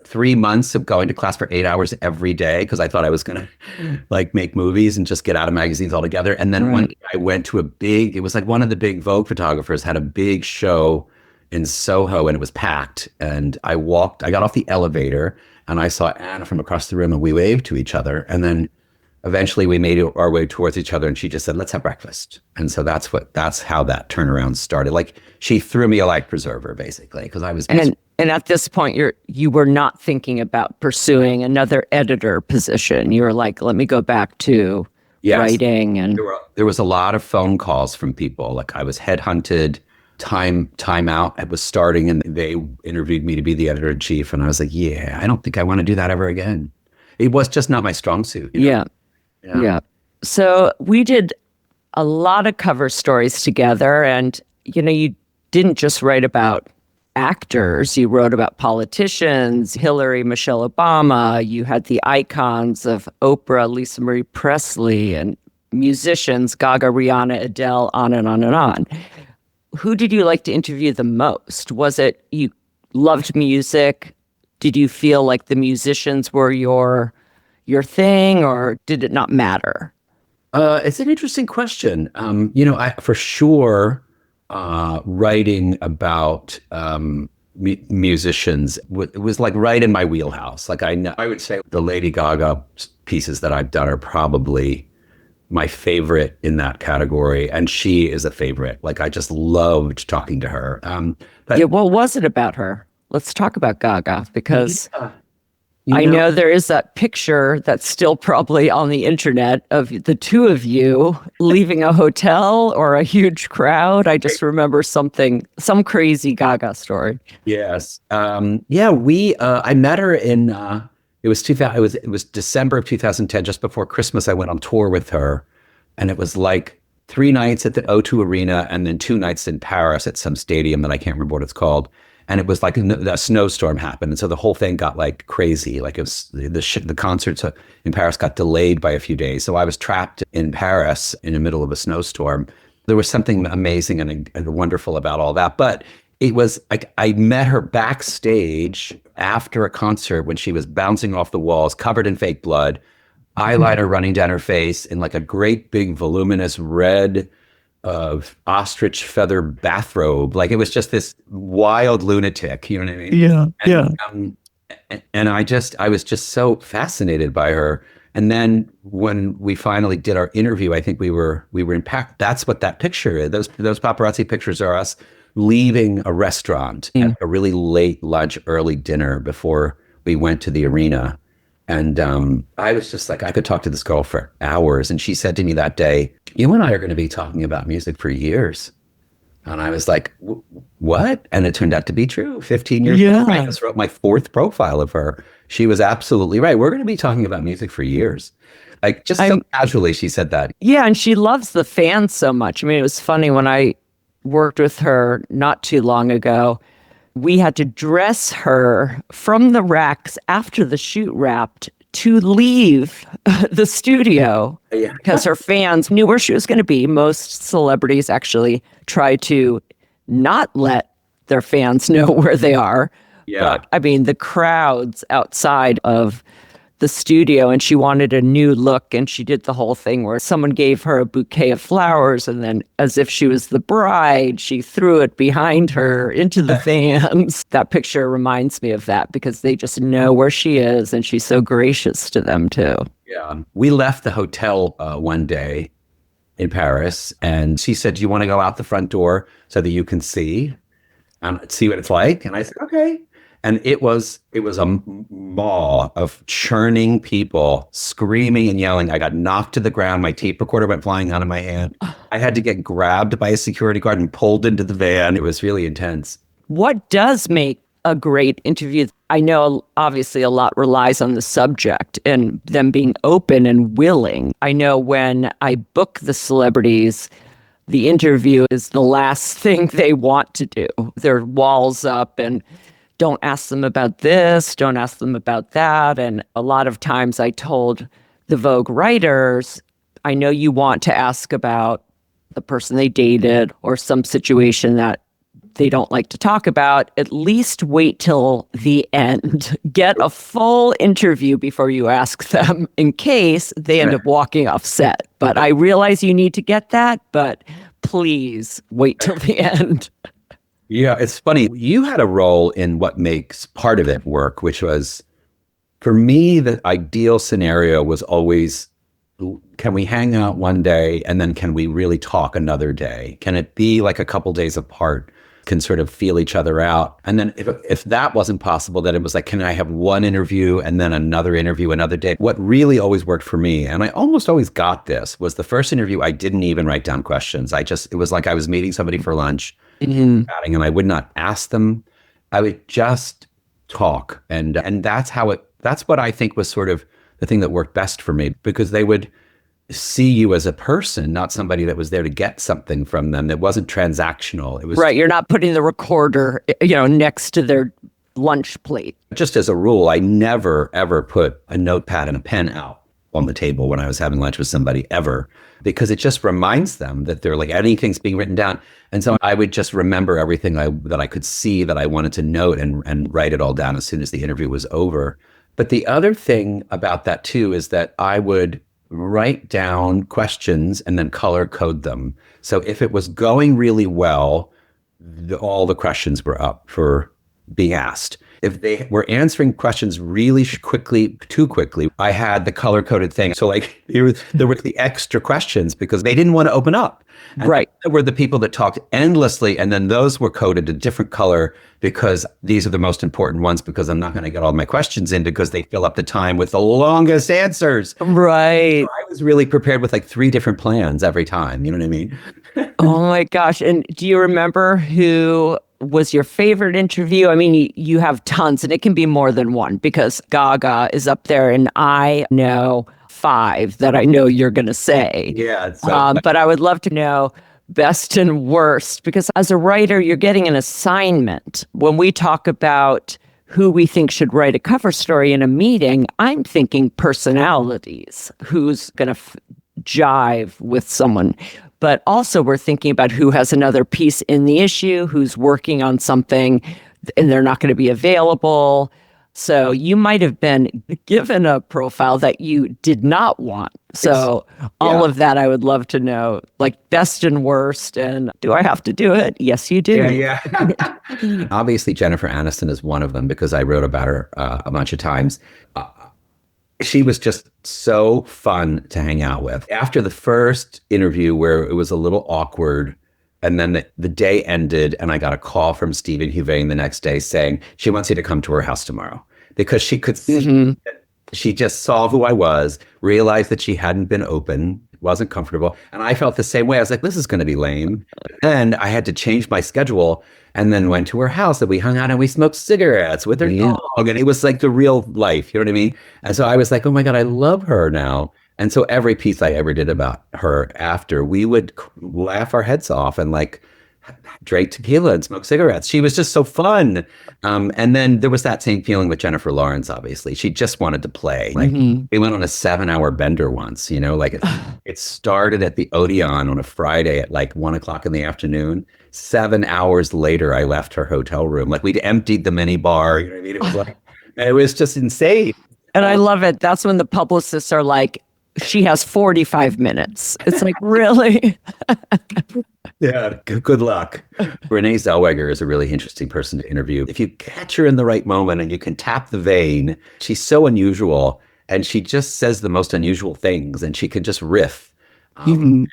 3 months of going to class for 8 hours every day because I thought I was going to like make movies and just get out of magazines altogether. And then one day I went to it was like one of the big Vogue photographers had a big show in Soho, and it was packed. And I got off the elevator, and I saw Anna from across the room, and we waved to each other. And then eventually we made our way towards each other, and she just said, let's have breakfast. And so that's how that turnaround started. Like, she threw me a life preserver, basically, because I was. And at this point, you were not thinking about pursuing another editor position. You were like, let me go back to writing. And there was a lot of phone calls from people. Like, I was headhunted. Time Out. It was starting, and they interviewed me to be the editor-in-chief, and I was like, yeah, I don't think I want to do that ever again. It was just not my strong suit. Yeah. So we did a lot of cover stories together, and you didn't just write about actors. You wrote about politicians, Hillary, Michelle Obama. You had the icons of Oprah, Lisa Marie Presley, and musicians, Gaga, Rihanna, Adele, on and on and on. Who did you like to interview the most? Was it you loved music? Did you feel like the musicians were your thing, or did it not matter? It's an interesting question. I for sure writing about musicians was like right in my wheelhouse. Like I would say the Lady Gaga pieces that I've done are probably my favorite in that category, and she is a favorite. Like, I just loved talking to her. What was it about her? Let's talk about Gaga, because I know there is that picture that's still probably on the internet of the two of you leaving a hotel or a huge crowd. I just remember some crazy Gaga story. Yes. I met her in. It was It was December of 2010, just before Christmas. I went on tour with her, and it was like 3 nights at the O2 Arena, and then 2 nights in Paris at some stadium that I can't remember what it's called. And it was like a snowstorm happened, and so the whole thing got like crazy. Like, it was the concerts in Paris got delayed by a few days, so I was trapped in Paris in the middle of a snowstorm. There was something amazing and wonderful about all that, but it was like I met her backstage after a concert when she was bouncing off the walls, covered in fake blood, eyeliner running down her face, in like a great big voluminous red of ostrich feather bathrobe. Like it was just this wild lunatic, you know what I mean? Yeah, yeah. And I was just so fascinated by her. And then when we finally did our interview, I think we were in Paris. That's what that picture is. Those paparazzi pictures are us leaving a restaurant at a really late lunch, early dinner before we went to the arena. And I was just like, I could talk to this girl for hours. And she said to me that day, "You and I are going to be talking about music for years." And I was like, what? And it turned out to be true. 15 years later, I just wrote my fourth profile of her. She was absolutely right. We're going to be talking about music for years. Like just so casually, she said that. Yeah, and she loves the fans so much. I mean, it was funny when I worked with her not too long ago. We had to dress her from the racks after the shoot wrapped to leave the studio because her fans knew where she was going to be. Most celebrities actually try to not let their fans know where they are. Yeah. But, I mean, the crowds outside of the studio, and she wanted a new look, and she did the whole thing where someone gave her a bouquet of flowers, and then as if she was the bride, she threw it behind her into the fans. That picture reminds me of that because they just know where she is, and she's so gracious to them too. Yeah. We left the hotel one day in Paris, and she said, "Do you want to go out the front door so that you can see and see what it's like?" And I said, "Okay." And it was a maw of churning people screaming and yelling. I got knocked to the ground. My tape recorder went flying out of my hand. I had to get grabbed by a security guard and pulled into the van. It was really intense. What does make a great interview? I know obviously a lot relies on the subject and them being open and willing. I know when I book the celebrities, the interview is the last thing they want to do. Their walls up and don't ask them about this, don't ask them about that. And a lot of times I told the Vogue writers, I know you want to ask about the person they dated or some situation that they don't like to talk about. At least wait till the end. Get a full interview before you ask them in case they end up walking off set. But I realize you need to get that, but please wait till the end. Yeah, it's funny. You had a role in what makes part of it work, which was, for me, the ideal scenario was always, can we hang out one day and then can we really talk another day? Can it be like a couple days apart, can sort of feel each other out? And then if that wasn't possible, then it was like, can I have one interview and then another interview another day? What really always worked for me, and I almost always got this, was the first interview, I didn't even write down questions. It was like I was meeting somebody for lunch. And I would not ask them. I would just talk. And that's what I think was sort of the thing that worked best for me, because they would see you as a person, not somebody that was there to get something from them. That wasn't transactional. It was right. You're not putting the recorder, next to their lunch plate. Just as a rule, I never, ever put a notepad and a pen out on the table when I was having lunch with somebody, ever, because it just reminds them that they're like, anything's being written down. And so I would just remember everything that I could see that I wanted to note and write it all down as soon as the interview was over. But the other thing about that too is that I would write down questions and then color code them. So if it was going really well, all the questions were up for being asked. If they were answering questions really too quickly, I had the color-coded thing. So like there were the extra questions because they didn't want to open up. And right. There were the people that talked endlessly, and then those were coded a different color because these are the most important ones, because I'm not going to get all my questions in because they fill up the time with the longest answers. Right. So I was really prepared with like 3 different plans every time. You know what I mean? Oh my gosh. And do you remember who was your favorite interview? I mean, you have tons, and it can be more than one because Gaga is up there, and I know 5 that I know you're going to say. Yeah. But I would love to know best and worst, because as a writer, you're getting an assignment. When we talk about who we think should write a cover story in a meeting, I'm thinking personalities, who's going to jive with someone. But also we're thinking about who has another piece in the issue, who's working on something and they're not going to be available. So you might have been given a profile that you did not want. So all of that, I would love to know, like best and worst. And do I have to do it? Yes, you do. Yeah. Obviously, Jennifer Aniston is one of them because I wrote about her a bunch of times. She was just so fun to hang out with. After the first interview where it was a little awkward, and then the day ended and I got a call from Stephen Huvane the next day saying she wants you to come to her house tomorrow because she could see she just saw who I was, realized that she hadn't been open, wasn't comfortable. And I felt the same way. I was like, this is going to be lame. And I had to change my schedule and then went to her house and we hung out and we smoked cigarettes with her dog. And it was like the real life. You know what I mean? And so I was like, oh my God, I love her now. And so every piece I ever did about her after, we would laugh our heads off and like drink tequila and smoke cigarettes. She was just so fun. And then there was that same feeling with Jennifer Lawrence, obviously. She just wanted to play. Like we went on a 7-hour bender once, you know, like it started at the Odeon on a Friday at like 1:00 in the afternoon. 7 hours later, I left her hotel room. Like we'd emptied the mini bar. You know what I mean? It was like, it was just insane. And I love it. That's when the publicists are like, she has 45 minutes. It's like, really? Yeah, good luck. Renee Zellweger is a really interesting person to interview. If you catch her in the right moment and you can tap the vein, she's so unusual and she just says the most unusual things and she can just riff.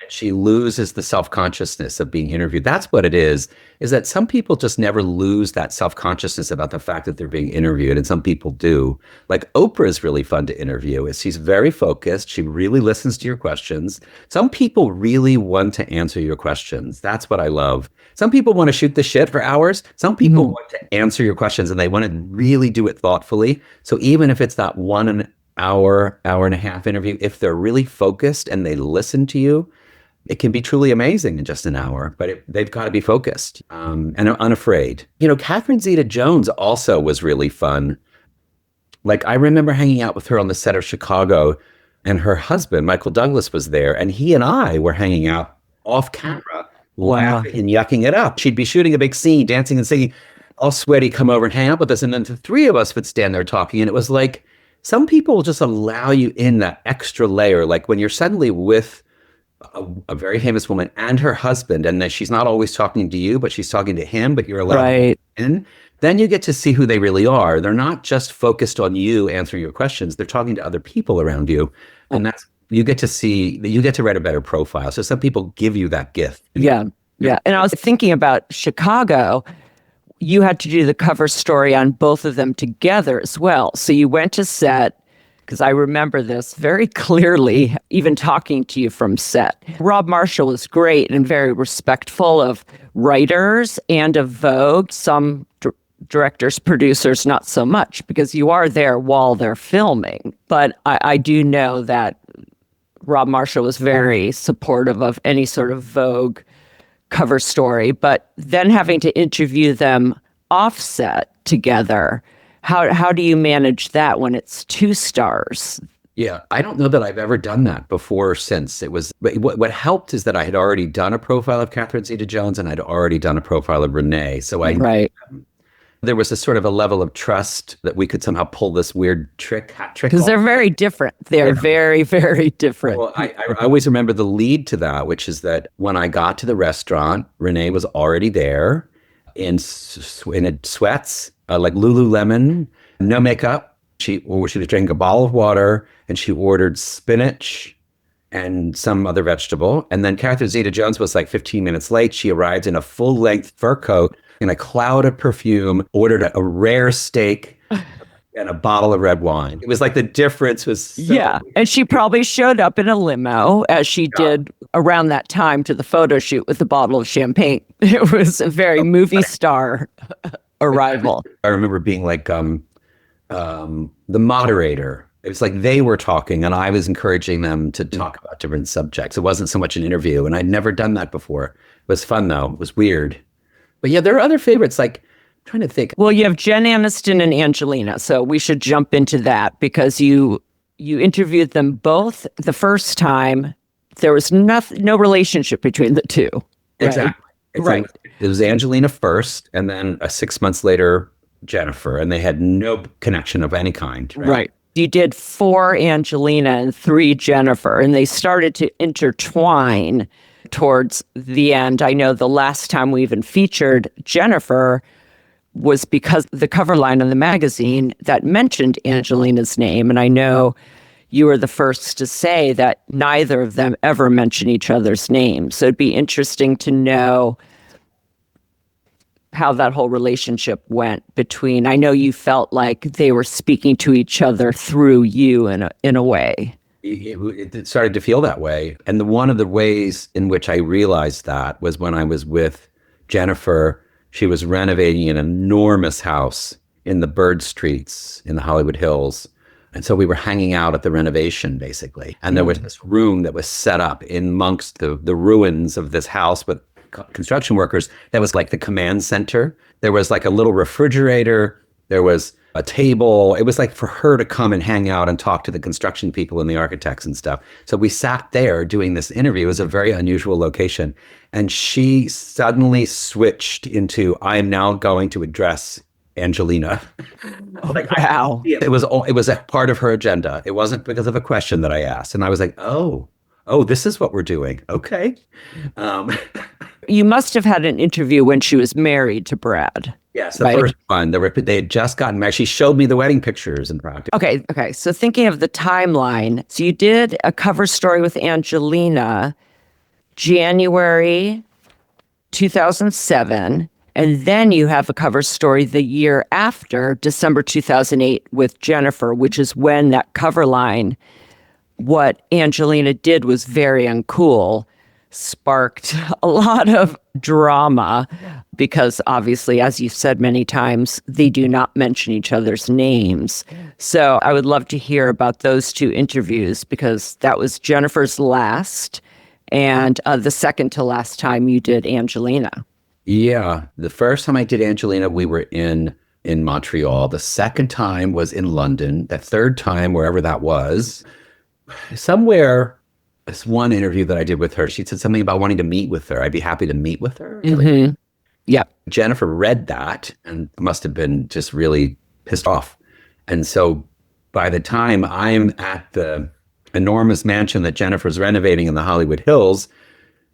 She loses the self-consciousness of being interviewed. That's what it is that some people just never lose that self-consciousness about the fact that they're being interviewed, and some people do. Like Oprah is really fun to interview. She's very focused. She really listens to your questions. Some people really want to answer your questions. That's what I love. Some people want to shoot the shit for hours. Some people want to answer your questions, and they want to really do it thoughtfully. So even if it's that 1 hour and a half interview, if they're really focused and they listen to you, it can be truly amazing in just an hour, but they've got to be focused and unafraid. You know, Catherine Zeta-Jones also was really fun. Like I remember hanging out with her on the set of Chicago and her husband, Michael Douglas, was there and he and I were hanging out off camera, laughing and yucking it up. She'd be shooting a big scene, dancing and singing, all sweaty, come over and hang out with us. And then the three of us would stand there talking. And it was like, some people will just allow you in that extra layer. Like when you're suddenly with a very famous woman and her husband, and then she's not always talking to you, but she's talking to him, but you're allowed in, then you get to see who they really are. They're not just focused on you answering your questions. They're talking to other people around you. And that's, you get to write a better profile. So some people give you that gift. Yeah. And I was thinking about Chicago. You had to do the cover story on both of them together as well. So you went to set, because I remember this very clearly, even talking to you from set. Rob Marshall was great and very respectful of writers and of Vogue. Some directors, producers, not so much, because you are there while they're filming. But I do know that Rob Marshall was very supportive of any sort of Vogue cover story, but then having to interview them offset together, how do you manage that when it's two stars? Yeah, I don't know that I've ever done that before or since. It was, what helped is that I had already done a profile of Catherine Zeta-Jones and I'd already done a profile of Renee. So there was a sort of a level of trust that we could somehow pull this weird trick. Because they're very different. They're very, very different. Well, I always remember the lead to that, which is that when I got to the restaurant, Renee was already there in sweats, like Lululemon, no makeup. She was drinking a bottle of water and she ordered spinach and some other vegetable. And then Catherine Zeta-Jones was like 15 minutes late. She arrived in a full-length fur coat in a cloud of perfume, ordered a rare steak and a bottle of red wine. It was like the difference was so and she probably showed up in a limo, as she did around that time, to the photo shoot with a bottle of champagne. It was a very movie star arrival. I remember being like the moderator. It was like they were talking and I was encouraging them to talk about different subjects. It wasn't so much an interview, and I'd never done that before. It was fun though. It was weird. But yeah, there are other favorites. Like, I'm trying to think. Well, you have Jen Aniston and Angelina, so we should jump into that because you interviewed them both the first time. There was no relationship between the two. Right? Exactly. Right. It was Angelina first, and then 6 months later, Jennifer, and they had no connection of any kind. Right. You did 4 Angelina and 3 Jennifer, and they started to intertwine towards the end. I know the last time we even featured Jennifer was because the cover line on the magazine that mentioned Angelina's name. And I know you were the first to say that neither of them ever mention each other's names. So it'd be interesting to know how that whole relationship went between. I know you felt like they were speaking to each other through you in a way. It started to feel that way. And one of the ways in which I realized that was when I was with Jennifer. She was renovating an enormous house in the Bird Streets in the Hollywood Hills. And so we were hanging out at the renovation, basically. And there was this room that was set up in amongst the ruins of this house with construction workers. That was like the command center. There was like a little refrigerator. There was a table. It was like for her to come and hang out and talk to the construction people and the architects and stuff. So we sat there doing this interview. It was a very unusual location. And she suddenly switched into, I am now going to address Angelina. Wow. It was a part of her agenda. It wasn't because of a question that I asked. And I was like, oh, this is what we're doing. Okay. You must have had an interview when she was married to Brad. Yes, the first one. They had just gotten married. She showed me the wedding pictures in practice. Okay. So thinking of the timeline, so you did a cover story with Angelina, January 2007, and then you have a cover story the year after, December 2008, with Jennifer, which is when that cover line, what Angelina did was very uncool, sparked a lot of drama because obviously, as you've said many times, they do not mention each other's names. So I would love to hear about those 2 interviews because that was Jennifer's last and the second to last time you did Angelina. Yeah. The first time I did Angelina, we were in Montreal. The second time was in London. The third time, wherever that was, somewhere. This one interview that I did with her, she said something about wanting to meet with her. I'd be happy to meet with her. Mm-hmm. Yeah. Jennifer read that and must have been just really pissed off. And so by the time I'm at the enormous mansion that Jennifer's renovating in the Hollywood Hills,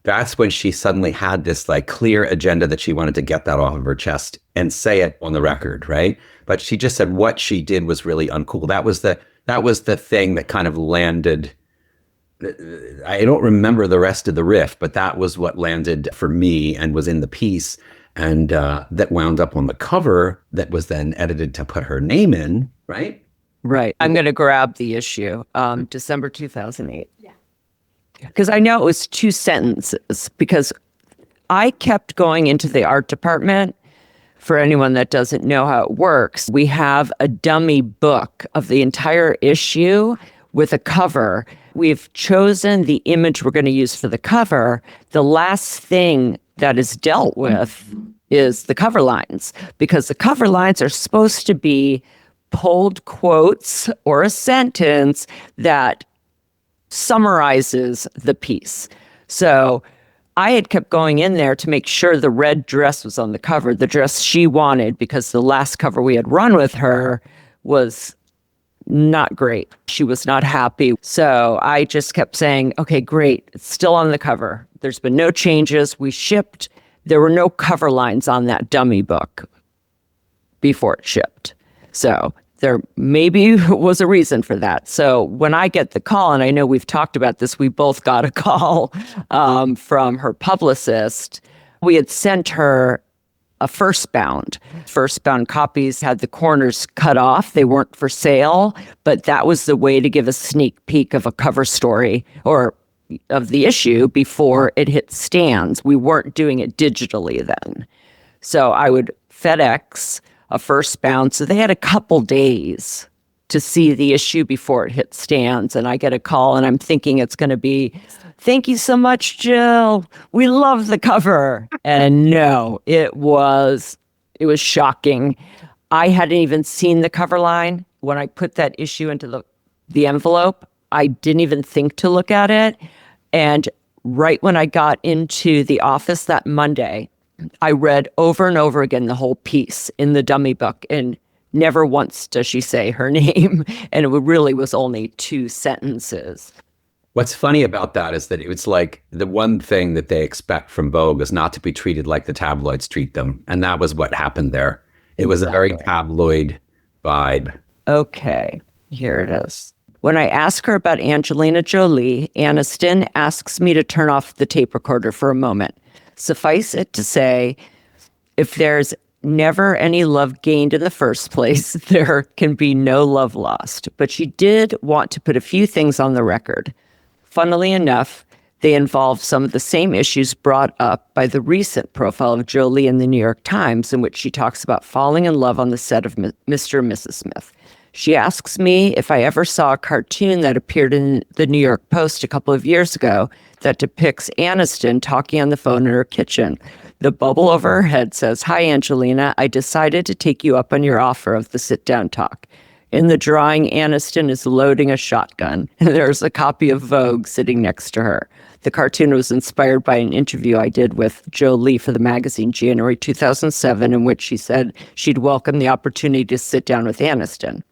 that's when she suddenly had this like clear agenda that she wanted to get that off of her chest and say it on the record, right? But she just said what she did was really uncool. That was the thing that kind of landed. I don't remember the rest of the riff, but that was what landed for me and was in the piece. And that wound up on the cover that was then edited to put her name in, right? Right. I'm going to grab the issue. December 2008. Yeah. Because I know it was 2 sentences because I kept going into the art department. For anyone that doesn't know how it works, we have a dummy book of the entire issue with a cover. We've chosen the image we're going to use for the cover. The last thing that is dealt with is the cover lines, because the cover lines are supposed to be pulled quotes or a sentence that summarizes the piece. So I had kept going in there to make sure the red dress was on the cover, the dress she wanted, because the last cover we had run with her was not great. She was not happy. So I just kept saying, okay, great. It's still on the cover. There's been no changes. We shipped. There were no cover lines on that dummy book before it shipped. So there maybe was a reason for that. So when I get the call, and I know we've talked about this, we both got a call from her publicist. We had sent her a first bound. First bound copies had the corners cut off. They weren't for sale, but that was the way to give a sneak peek of a cover story or of the issue before it hit stands. We weren't doing it digitally then. So I would FedEx a first bound. So they had a couple days to see the issue before it hit stands. And I get a call and I'm thinking it's going to be, thank you so much, Jill. We love the cover. And no, it was shocking. I hadn't even seen the cover line. When I put that issue into the envelope, I didn't even think to look at it. And right when I got into the office that Monday, I read over and over again the whole piece in the dummy book, and never once does she say her name. And it really was only 2 sentences. What's funny about that is that it's like the one thing that they expect from Vogue is not to be treated like the tabloids treat them. And that was what happened there. It was a very tabloid vibe. Okay, here it is. When I ask her about Angelina Jolie, Aniston asks me to turn off the tape recorder for a moment. Suffice it to say, if there's never any love gained in the first place, there can be no love lost. But she did want to put a few things on the record. Funnily enough, they involve some of the same issues brought up by the recent profile of Jolie in the New York Times, in which she talks about falling in love on the set of Mr. and Mrs. Smith. She asks me if I ever saw a cartoon that appeared in the New York Post a couple of years ago that depicts Aniston talking on the phone in her kitchen. The bubble over her head says, "Hi, Angelina. I decided to take you up on your offer of the sit-down talk." In the drawing, Aniston is loading a shotgun, and there's a copy of Vogue sitting next to her. The cartoon was inspired by an interview I did with Jolie for the magazine January 2007, in which she said she'd welcome the opportunity to sit down with Aniston.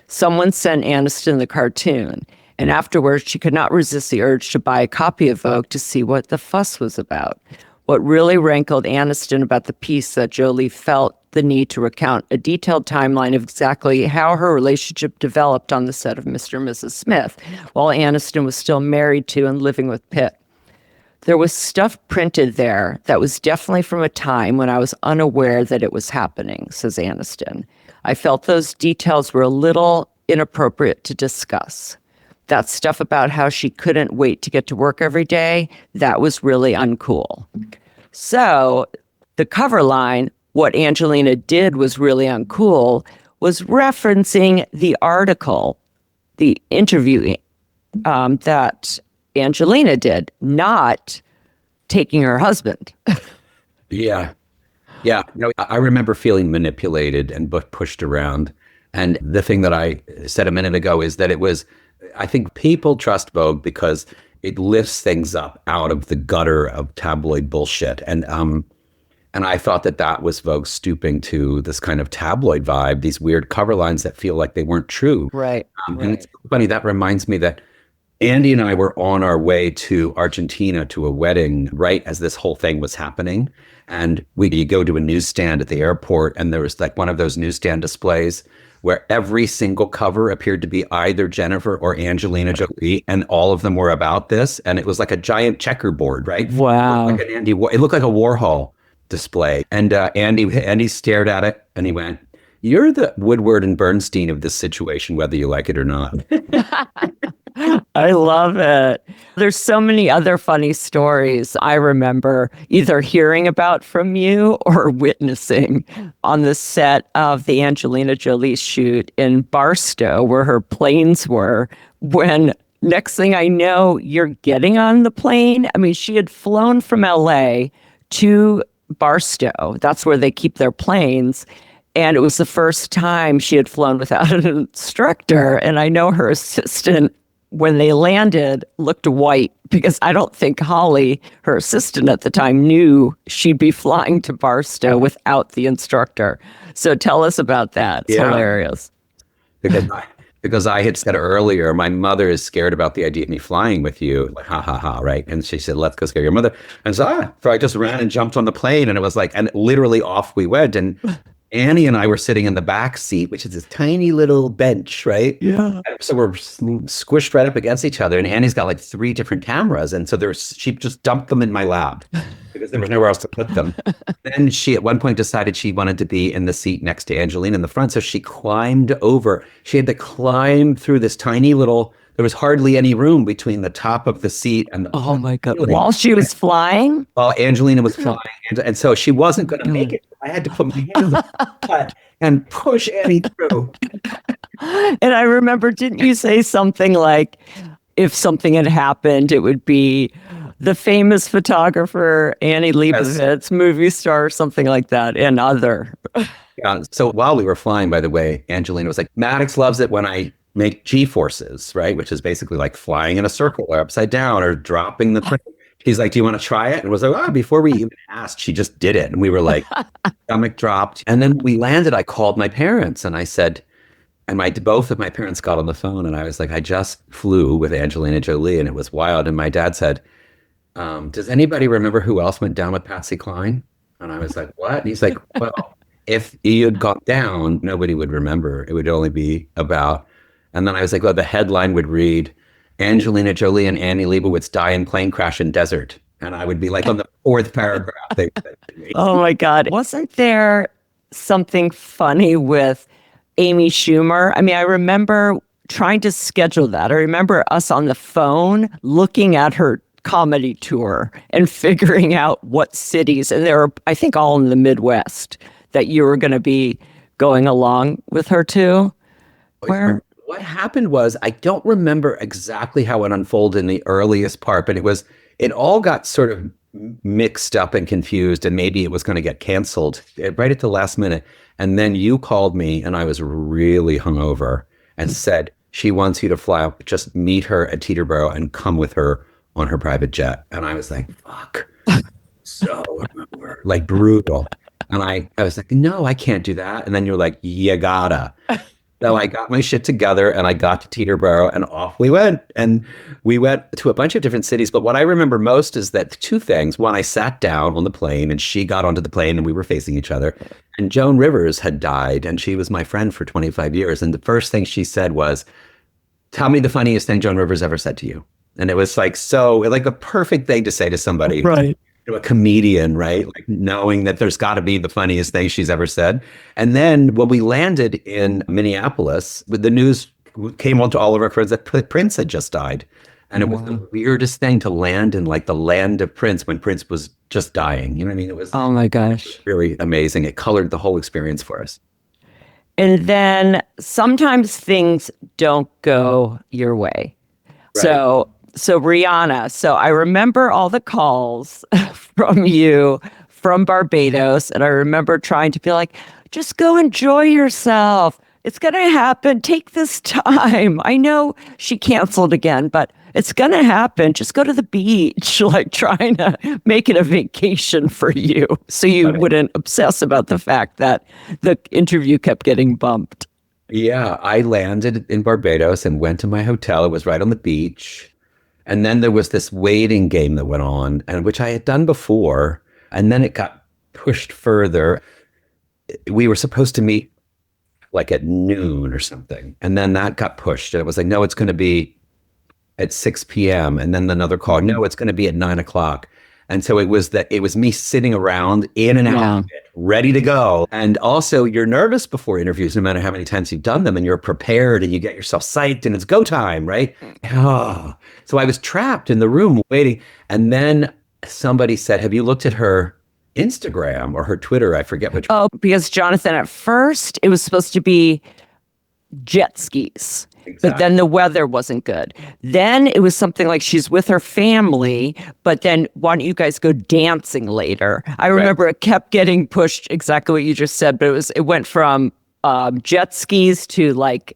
Someone sent Aniston the cartoon, and afterwards she could not resist the urge to buy a copy of Vogue to see what the fuss was about. What really rankled Aniston about the piece that Jolie felt the need to recount a detailed timeline of exactly how her relationship developed on the set of Mr. and Mrs. Smith, while Aniston was still married to and living with Pitt. There was stuff printed there that was definitely from a time when I was unaware that it was happening, says Aniston. I felt those details were a little inappropriate to discuss. That stuff about how she couldn't wait to get to work every day, that was really uncool. So the cover line, "What Angelina did was really uncool," was referencing the article, the interview that Angelina did, not taking her husband. Yeah. Yeah. I remember feeling manipulated and pushed around. And the thing that I said a minute ago is that I think people trust Vogue because it lifts things up out of the gutter of tabloid bullshit. And I thought that was Vogue stooping to this kind of tabloid vibe, these weird cover lines that feel like they weren't true. Right. And it's funny, that reminds me that Andy and I were on our way to Argentina to a wedding right as this whole thing was happening. And you go to a newsstand at the airport, and there was like one of those newsstand displays where every single cover appeared to be either Jennifer or Angelina Jolie, and all of them were about this. And it was like a giant checkerboard, right? Wow. It looked like a Warhol display. And Andy stared at it and he went, "You're the Woodward and Bernstein of this situation, whether you like it or not." I love it. There's so many other funny stories I remember either hearing about from you or witnessing on the set of the Angelina Jolie shoot in Barstow, where her planes were, when next thing I know, you're getting on the plane. I mean, she had flown from LA to Barstow. That's where they keep their planes. And it was the first time she had flown without an instructor. And I know her assistant, when they landed, looked white, because I don't think Holly, her assistant at the time, knew she'd be flying to Barstow without the instructor. So tell us about that. It's hilarious. Because I had said earlier, my mother is scared about the idea of me flying with you. Like, ha, ha, ha, right? And she said, "Let's go scare your mother." And so I just ran and jumped on the plane, and it was like, and literally off we went. And Annie and I were sitting in the back seat, which is this tiny little bench, right? Yeah. So we're squished right up against each other, and Annie's got like 3 different cameras, and so she just dumped them in my lap because there was nowhere else to put them. Then she at one point decided she wanted to be in the seat next to Angelina in the front, so she climbed over. She had to climb through this tiny little. There was hardly any room between the top of the seat and the. Oh my God! While she was flying? Well, Angelina was flying, and so she wasn't going to make it. I had to put my hand on the butt and push Annie through. And I remember, didn't you say something like, if something had happened, it would be the famous photographer Annie Leibovitz, movie star, or something like that, and other. Yeah. So while we were flying, by the way, Angelina was like, "Maddox loves it when I make G-forces," right? Which is basically like flying in a circle or upside down or dropping the thing. He's like, do you want to try it? And was like, oh, before we even asked, she just did it. And we were like, stomach dropped. And then we landed. I called my parents and I said, and both of my parents got on the phone and I was like, I just flew with Angelina Jolie and it was wild. And my dad said, does anybody remember who else went down with Patsy Cline? And I was like, what? And he's like, well, if he had gone down, nobody would remember. It would only be about, and then I was like, well, the headline would read, Angelina Jolie and Annie Leibovitz die in plane crash in desert. And I would be like on the fourth paragraph. Oh my God. Wasn't there something funny with Amy Schumer? I mean, I remember trying to schedule that. I remember us on the phone looking at her comedy tour and figuring out what cities, and there are, I think, all in the Midwest, that you were going to be going along with her to. Where? What happened was, I don't remember exactly how it unfolded in the earliest part, but it all got sort of mixed up and confused, and maybe it was going to get canceled right at the last minute. And then you called me, and I was really hungover, and said, she wants you to fly up, just meet her at Teterboro and come with her on her private jet. And I was like, fuck, so hungover, like brutal. And I was like, no, I can't do that. And then you're like, you gotta. So I got my shit together and I got to Teterboro and off we went. And we went to a bunch of different cities. But what I remember most is that two things. One, I sat down on the plane and she got onto the plane and we were facing each other. And Joan Rivers had died and she was my friend for 25 years. And the first thing she said was, tell me the funniest thing Joan Rivers ever said to you. And it was like, so like a perfect thing to say to somebody. Right. A comedian, right? Like knowing that there's got to be the funniest thing she's ever said. And then when we landed in Minneapolis, the news came on to all of our friends that Prince had just died. And it was the weirdest thing to land in like the land of Prince when Prince was just dying. You know what I mean? It was, oh my gosh, really amazing. It colored the whole experience for us. And then sometimes things don't go your way. Right. So Rihanna, so I remember all the calls from you from Barbados, and I remember trying to be like, just go enjoy yourself. It's going to happen. Take this time. I know she canceled again, but it's going to happen. Just go to the beach, like trying to make it a vacation for you so you wouldn't obsess about the fact that the interview kept getting bumped. Yeah, I landed in Barbados and went to my hotel. It was right on the beach. And then there was this waiting game that went on, and which I had done before. And then it got pushed further. We were supposed to meet like at noon or something. And then that got pushed. And it was like, no, it's going to be at 6 p.m. And then another call, no, it's going to be at 9 o'clock. And so it was me sitting around in and out, ready to go. And also you're nervous before interviews, no matter how many times you've done them, and you're prepared and you get yourself psyched and it's go time, right? Oh. So I was trapped in the room waiting. And then somebody said, have you looked at her Instagram or her Twitter? I forget which. Oh, because Jonathan, at first it was supposed to be jet skis. Exactly. But then the weather wasn't good. Then it was something like she's with her family, but then why don't you guys go dancing later? I remember it kept getting pushed, exactly what you just said, but it went from jet skis to like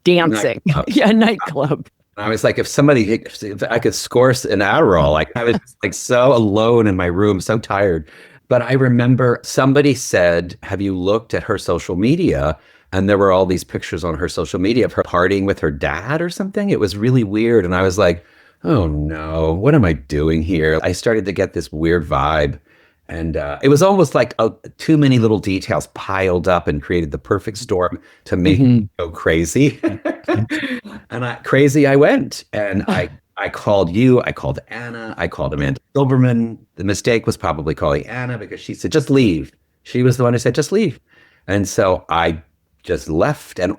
dancing. Nightclub. I was like, if I could score an Adderall, like I was like so alone in my room, so tired. But I remember somebody said, have you looked at her social media? And there were all these pictures on her social media of her partying with her dad or something. It was really weird. And I was like, oh no, what am I doing here? I started to get this weird vibe. And it was almost like too many little details piled up and created the perfect storm to make me go crazy. And crazy I went. And I called you, I called Anna, I called Amanda Silverman. The mistake was probably calling Anna because she said, just leave. She was the one who said, just leave. And so I just left, and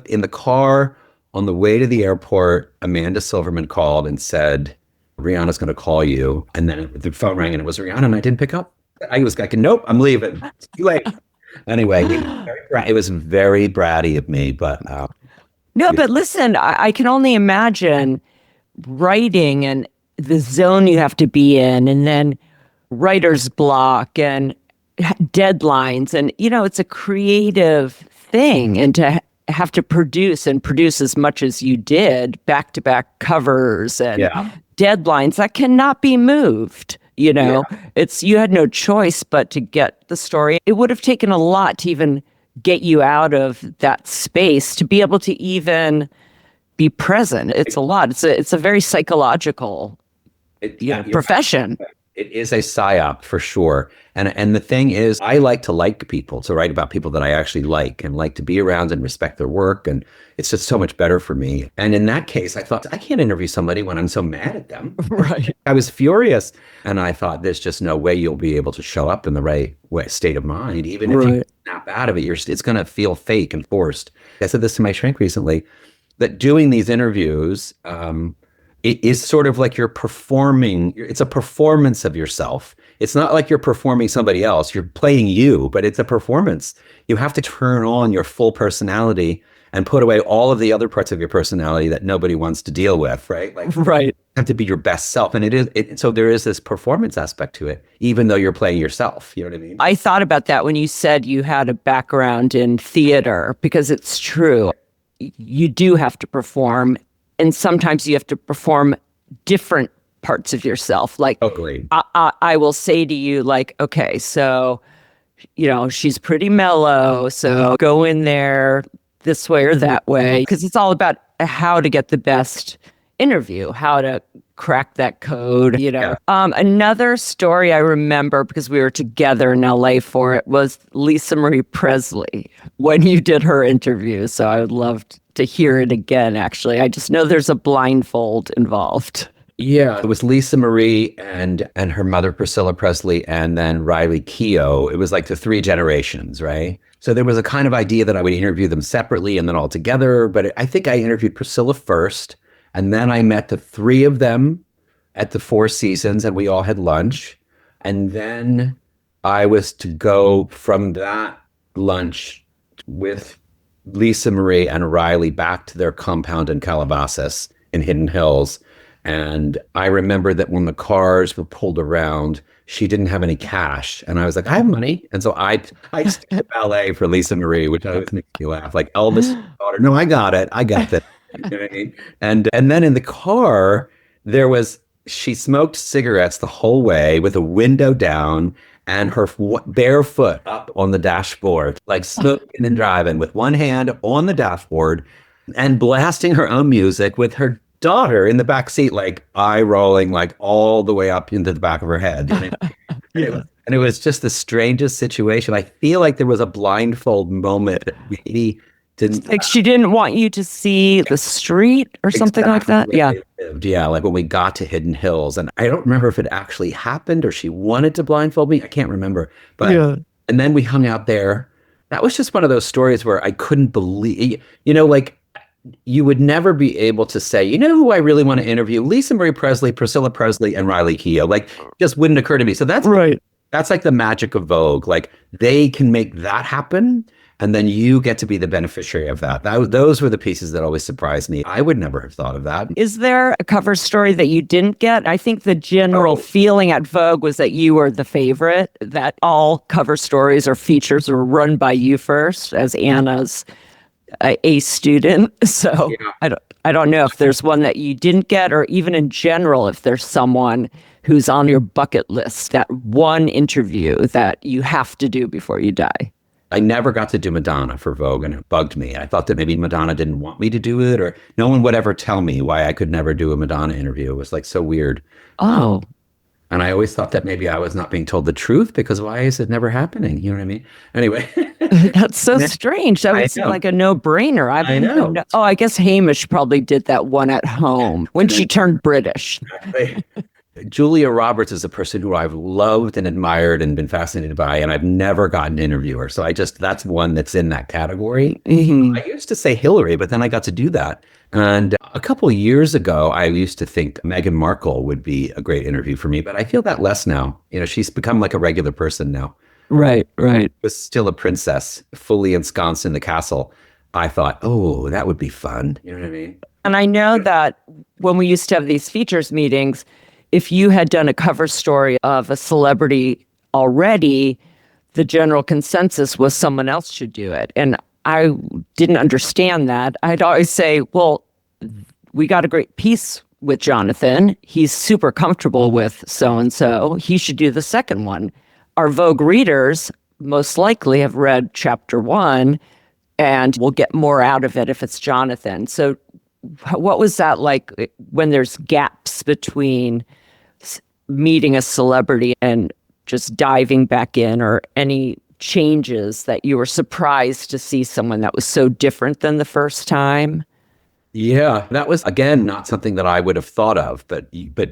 in the car on the way to the airport, Amanda Silverman called and said, Rihanna's going to call you. And then the phone rang and it was Rihanna, and I didn't pick up. I was like, nope, I'm leaving. It's too late. Anyway, it was very bratty of me, but no, but listen, I can only imagine writing and the zone you have to be in, and then writer's block and deadlines, and it's a creative thing, and to have to produce as much as you did, back-to-back covers and deadlines that cannot be moved. Yeah. You had no choice but to get the story. It would have taken a lot to even get you out of that space to be able to even be present. It's a lot. It's a very psychological profession. It is a psyop for sure. And the thing is, I like to like people, to write about people that I actually like and like to be around and respect their work. And it's just so much better for me. And in that case, I thought, I can't interview somebody when I'm so mad at them. Right. I was furious. And I thought, there's just no way you'll be able to show up in the right state of mind. Even if you snap out of it, it's going to feel fake and forced. I said this to my shrink recently, that doing these interviews, it is sort of like you're performing. It's a performance of yourself. It's not like you're performing somebody else. You're playing you, but it's a performance. You have to turn on your full personality and put away all of the other parts of your personality that nobody wants to deal with, right? Like, right. You have to be your best self. And so there is this performance aspect to it, even though you're playing yourself. You know what I mean? I thought about that when you said you had a background in theater, because it's true. You do have to perform. And sometimes you have to perform different parts of yourself. Like, totally. I will say to you, like, okay, so, she's pretty mellow. So go in there this way or that way. Because it's all about how to get the best interview, how to crack that code, Yeah. Another story I remember, because we were together in LA for it, was Lisa Marie Presley, when you did her interview. So I would love to hear it again, actually. I just know there's a blindfold involved. Yeah, it was Lisa Marie and her mother, Priscilla Presley, and then Riley Keough. It was like the three generations, right? So there was a kind of idea that I would interview them separately and then all together. But I think I interviewed Priscilla first, and then I met the three of them at the Four Seasons, and we all had lunch. And then I was to go from that lunch with Lisa Marie and Riley back to their compound in Calabasas in Hidden Hills. And I remember that when the cars were pulled around, she didn't have any cash. And I was like, I have money. And so I just did ballet for Lisa Marie, which always makes me laugh. Like Elvis' daughter. No, I got it. I got that. You know what I mean? And then in the car, she smoked cigarettes the whole way with a window down and her bare foot up on the dashboard, like smoking and driving with one hand on the dashboard and blasting her own music with her daughter in the back seat, like eye rolling, like all the way up into the back of her head. And it was just the strangest situation. I feel like there was a blindfold moment that we didn't. Like she didn't want you to see the street or something like that. Yeah. Yeah. Like when we got to Hidden Hills, and I don't remember if it actually happened or she wanted to blindfold me. I can't remember. But yeah. And then we hung out there. That was just one of those stories where I couldn't believe, like you would never be able to say, who I really want to interview? Lisa Marie Presley, Priscilla Presley, and Riley Keough. Like just wouldn't occur to me. So that's right. That's like the magic of Vogue. Like they can make that happen. And then you get to be the beneficiary of that. Those were the pieces that always surprised me. I would never have thought of that. Is there a cover story that you didn't get? I think the general feeling at Vogue was that you were the favorite, that all cover stories or features were run by you first as Anna's a student. So yeah. I don't know if there's one that you didn't get, or even in general, if there's someone who's on your bucket list, that one interview that you have to do before you die. I never got to do Madonna for Vogue, and it bugged me. I thought that maybe Madonna didn't want me to do it, or no one would ever tell me why I could never do a Madonna interview. It was like so weird. Oh. And I always thought that maybe I was not being told the truth, because why is it never happening? You know what I mean? Anyway. That's so strange. That would seem like a no-brainer. I know. Oh, I guess Hamish probably did that one at home when she turned British. Julia Roberts is a person who I've loved and admired and been fascinated by, and I've never gotten to interview her. So that's one that's in that category. Mm-hmm. I used to say Hillary, but then I got to do that. And a couple of years ago, I used to think Meghan Markle would be a great interview for me, but I feel that less now. She's become like a regular person now. Right. Was still a princess, fully ensconced in the castle. I thought, oh, that would be fun. You know what I mean? And I know that when we used to have these features meetings, if you had done a cover story of a celebrity already, the general consensus was someone else should do it. And I didn't understand that. I'd always say, well, we got a great piece with Jonathan. He's super comfortable with so-and-so. He should do the second one. Our Vogue readers most likely have read chapter 1 and will get more out of it if it's Jonathan. So what was that like when there's gaps between meeting a celebrity and just diving back in, or any changes that you were surprised to see someone that was so different than the first time? Yeah, that was, again, not something that I would have thought of, but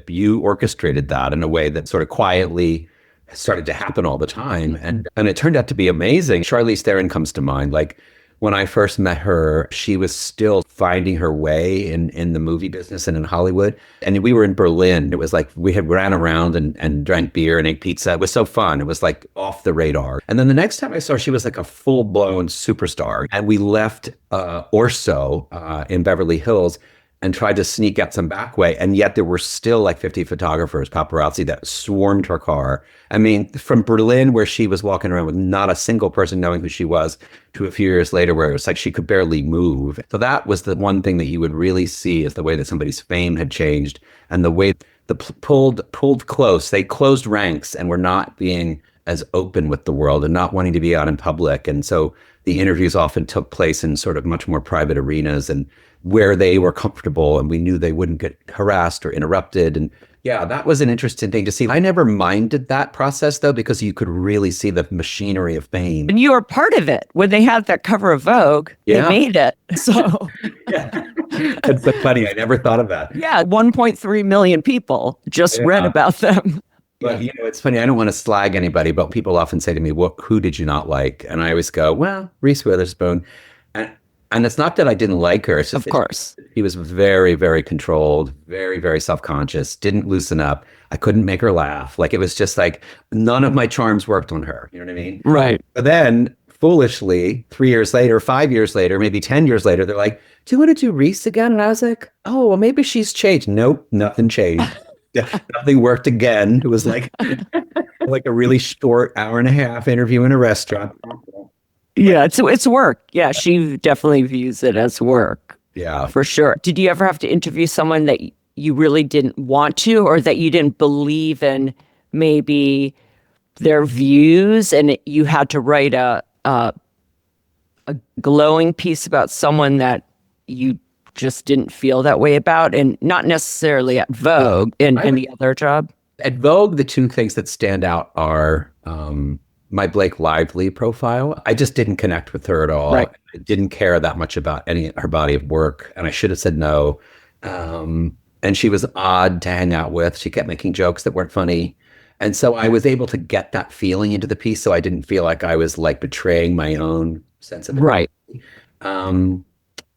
you orchestrated that in a way that sort of quietly started to happen all the time. And it turned out to be amazing. Charlize Theron comes to mind. Like, when I first met her, she was still finding her way in the movie business and in Hollywood. And we were in Berlin. It was like we had ran around and drank beer and ate pizza. It was so fun. It was like off the radar. And then the next time I saw her, she was like a full-blown superstar. And we left Orso in Beverly Hills and tried to sneak out some back way. And yet there were still like 50 photographers, paparazzi, that swarmed her car. I mean, from Berlin, where she was walking around with not a single person knowing who she was, to a few years later where it was like she could barely move. So that was the one thing that you would really see, is the way that somebody's fame had changed, and the way the pulled close. They closed ranks and were not being as open with the world and not wanting to be out in public. And so the interviews often took place in sort of much more private arenas and where they were comfortable, and we knew they wouldn't get harassed or interrupted. And yeah, that was an interesting thing to see. I never minded that process, though, because you could really see the machinery of fame. And you were part of it. When they had that cover of Vogue, they made it. So yeah, it's so funny. I never thought of that. Yeah, 1.3 million people just read about them. But, it's funny. I don't want to slag anybody, but people often say to me, who did you not like? And I always go, well, Reese Witherspoon. And it's not that I didn't like her. It's just, of course. He was very, very controlled, very, very self-conscious, didn't loosen up. I couldn't make her laugh. Like, it was just like none of my charms worked on her. You know what I mean? Right. But then, foolishly, 3 years later, 5 years later, maybe 10 years later, they're like, do you want to do Reese again? And I was like, oh, well, maybe she's changed. Nope, nothing changed. Nothing worked again. It was like a really short 1.5 hour interview in a restaurant. Yeah, it's work. Yeah, she definitely views it as work. Yeah, for sure. Did you ever have to interview someone that you really didn't want to, or that you didn't believe in maybe their views, and you had to write a glowing piece about someone that you just didn't feel that way about, and not necessarily at Vogue, in any other job? At Vogue, the two things that stand out are my Blake Lively profile. I just didn't connect with her at all. Right. I didn't care that much about her body of work, and I should have said no. And she was odd to hang out with. She kept making jokes that weren't funny. And so I was able to get that feeling into the piece, so I didn't feel like I was like betraying my own sense of it. Right.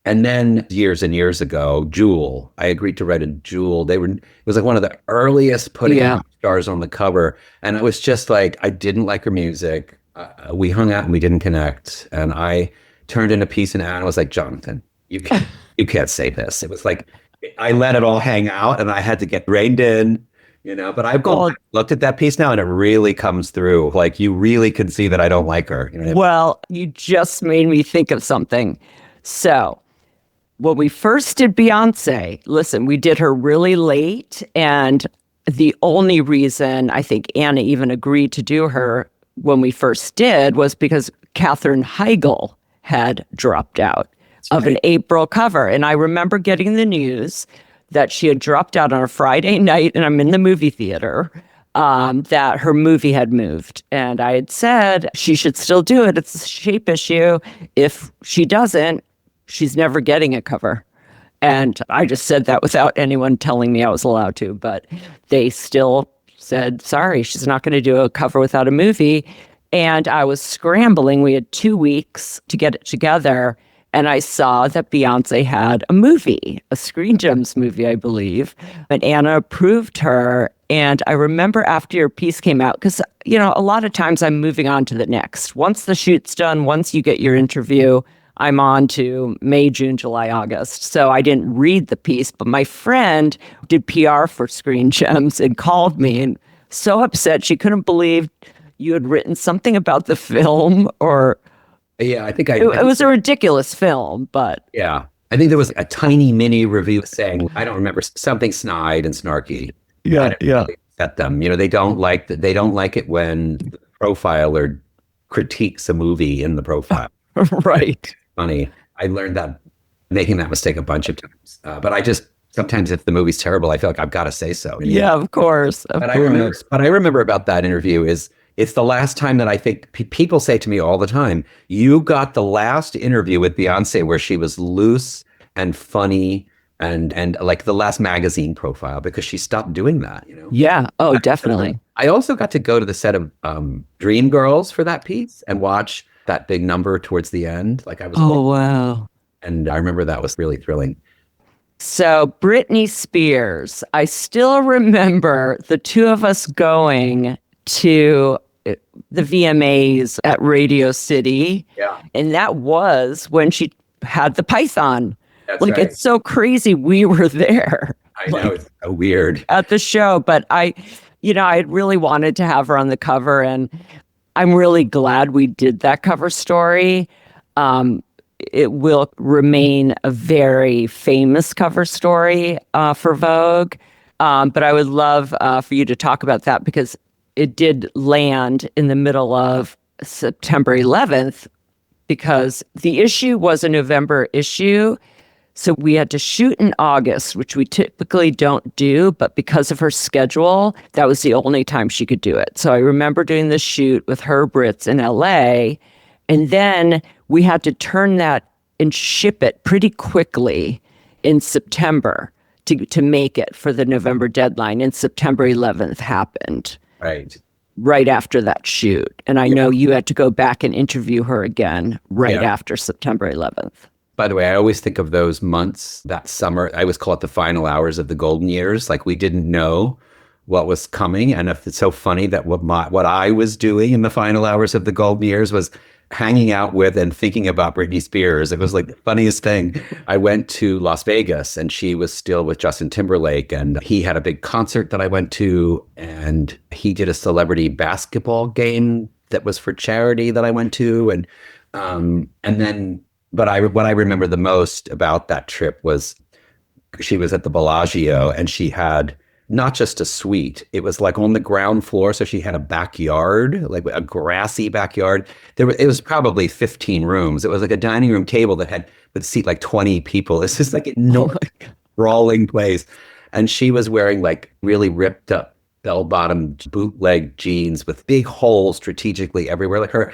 And then years and years ago, Jewel, I agreed to write a Jewel. It was like one of the earliest putting stars on the cover. And I was just like, I didn't like her music. We hung out and we didn't connect. And I turned in a piece and Anna was like, Jonathan, you can't say this. It was like, I let it all hang out and I had to get reined in, but I've looked at that piece now and it really comes through. Like, you really can see that I don't like her. Well, you just made me think of something. So when we first did Beyonce, listen, we did her really late. And the only reason I think Anna even agreed to do her when we first did was because Katherine Heigl had dropped out of an April cover. And I remember getting the news that she had dropped out on a Friday night, and I'm in the movie theater, that her movie had moved. And I had said she should still do it. It's a shape issue. If she doesn't, she's never getting a cover. And I just said that without anyone telling me I was allowed to, but they still said, sorry, she's not going to do a cover without a movie. And I was scrambling. We had 2 weeks to get it together. And I saw that Beyonce had a movie, a Screen Gems movie, I believe. And Anna approved her. And I remember after your piece came out, because, a lot of times I'm moving on to the next. Once the shoot's done, once you get your interview, I'm on to May, June, July, August. So I didn't read the piece, but my friend did PR for Screen Gems and called me and so upset. She couldn't believe you had written something about the film, or... Yeah, I think it was a ridiculous film, but... Yeah. I think there was a tiny mini review saying, I don't remember, something snide and snarky. Yeah, That yeah. really upset them. They don't like that. They don't like it when the profiler critiques a movie in the profile. Right. Funny. I learned that making that mistake a bunch of times. But I just sometimes if the movie's terrible, I feel like I've got to say so. Yeah, of course. Of But course. I remember about that interview is it's the last time that I think people say to me all the time, you got the last interview with Beyonce where she was loose and funny and like the last magazine profile because she stopped doing that. Yeah. Oh, definitely. I also got to go to the set of Dreamgirls for that piece and watch that big number towards the end. Like I was, Oh, wow. and I remember that was really thrilling. So Britney Spears, I still remember the two of us going to the VMAs at Radio City. Yeah. And that was when she had the Python. That's like, right. It's so crazy. We were there. I know, it's so weird. At the show, but I really wanted to have her on the cover, and I'm really glad we did that cover story. It will remain a very famous cover story for Vogue, but I would love for you to talk about that because it did land in the middle of September 11th because the issue was a November issue. So we had to shoot in August, which we typically don't do, but because of her schedule, that was the only time she could do it. So I remember doing the shoot with her Brits in LA, and then we had to turn that and ship it pretty quickly in September to make it for the November deadline. And September 11th happened right after that shoot. And I know you had to go back and interview her again right after September 11th. By the way, I always think of those months, that summer. I always call it the final hours of the golden years. Like we didn't know what was coming. And if it's so funny that what I was doing in the final hours of the golden years was hanging out with and thinking about Britney Spears. It was like the funniest thing. I went to Las Vegas and she was still with Justin Timberlake and he had a big concert that I went to and he did a celebrity basketball game that was for charity that I went to. But what I remember the most about that trip was she was at the Bellagio and she had not just a suite. It was like on the ground floor. So she had a backyard, like a grassy backyard. It was probably 15 rooms. It was like a dining room table that would seat like 20 people. It's just like a enormous sprawling place. And she was wearing like really ripped up bell-bottom bootleg jeans with big holes strategically everywhere.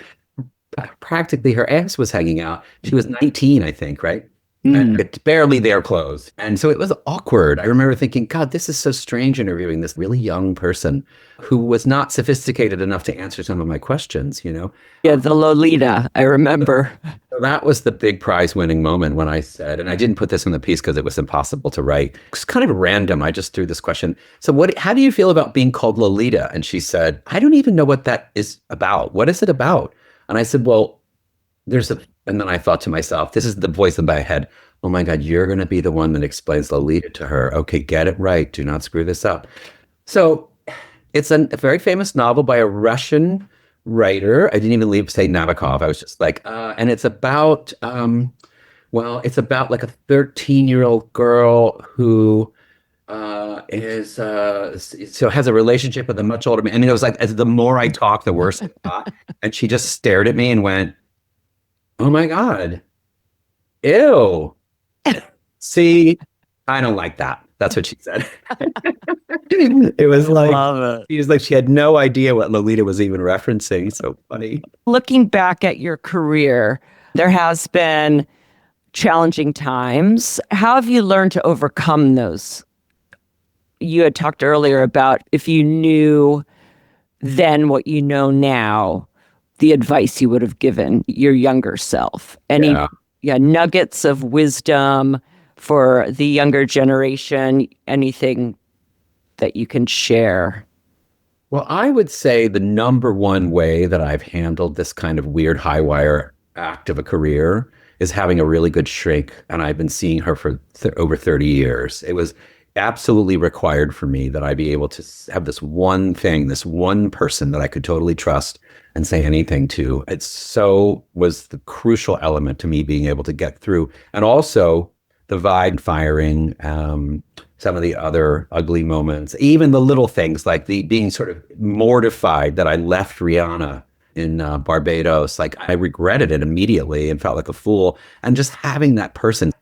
Like practically her ass was hanging out. She was 19, I think, right? And it's barely their clothes. And so it was awkward. I remember thinking, God, this is so strange interviewing this really young person who was not sophisticated enough to answer some of my questions, Yeah, the Lolita, I remember. So that was the big prize winning moment when I said, and I didn't put this in the piece because it was impossible to write. It's kind of random. I just threw this question. So how do you feel about being called Lolita? And she said, I don't even know what that is about. What is it about? And I said, well, and then I thought to myself, this is the voice in my head. Oh my God, you're going to be the one that explains Lolita to her. Okay, get it right. Do not screw this up. So it's a very famous novel by a Russian writer. I didn't even say Nabokov. I was just like, and it's about, it's about like a 13-year-old girl who has a relationship with a much older man. And it was like, as the more I talked, the worse I got. And she just stared at me and went, oh my God. Ew. See, I don't like that. That's what she said. It was like, she was like, she had no idea what Lolita was even referencing. So funny. Looking back at your career, there has been challenging times. How have you learned to overcome those? You had talked earlier about if you knew then what you know now, the advice you would have given your younger self. Any nuggets of wisdom for the younger generation, anything that you can share? Well, I would say the number one way that I've handled this kind of weird high wire act of a career is having a really good shrink. And I've been seeing her for over 30 years. It was absolutely required for me that I be able to have this one thing, this one person that I could totally trust and say anything to. It was the crucial element to me being able to get through. And also the vibe firing, some of the other ugly moments, even the little things like the being sort of mortified that I left Rihanna in Barbados. Like I regretted it immediately and felt like a fool. And just having that person.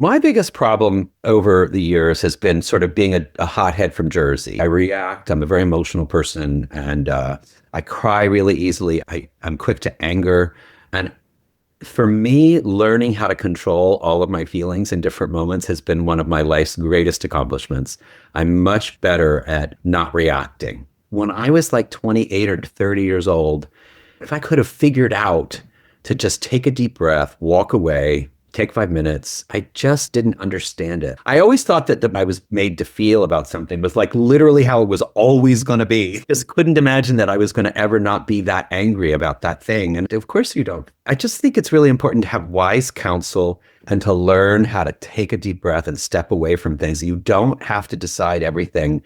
My biggest problem over the years has been sort of being a hothead from Jersey. I react. I'm a very emotional person, and I cry really easily. I'm quick to anger. And for me, learning how to control all of my feelings in different moments has been one of my life's greatest accomplishments. I'm much better at not reacting. When I was like 28 or 30 years old, if I could have figured out to just take a deep breath, walk away, take 5 minutes, I just didn't understand it. I always thought that I was made to feel about something was like literally how it was always going to be. Just couldn't imagine that I was going to ever not be that angry about that thing. And of course you don't. I just think it's really important to have wise counsel and to learn how to take a deep breath and step away from things. You don't have to decide everything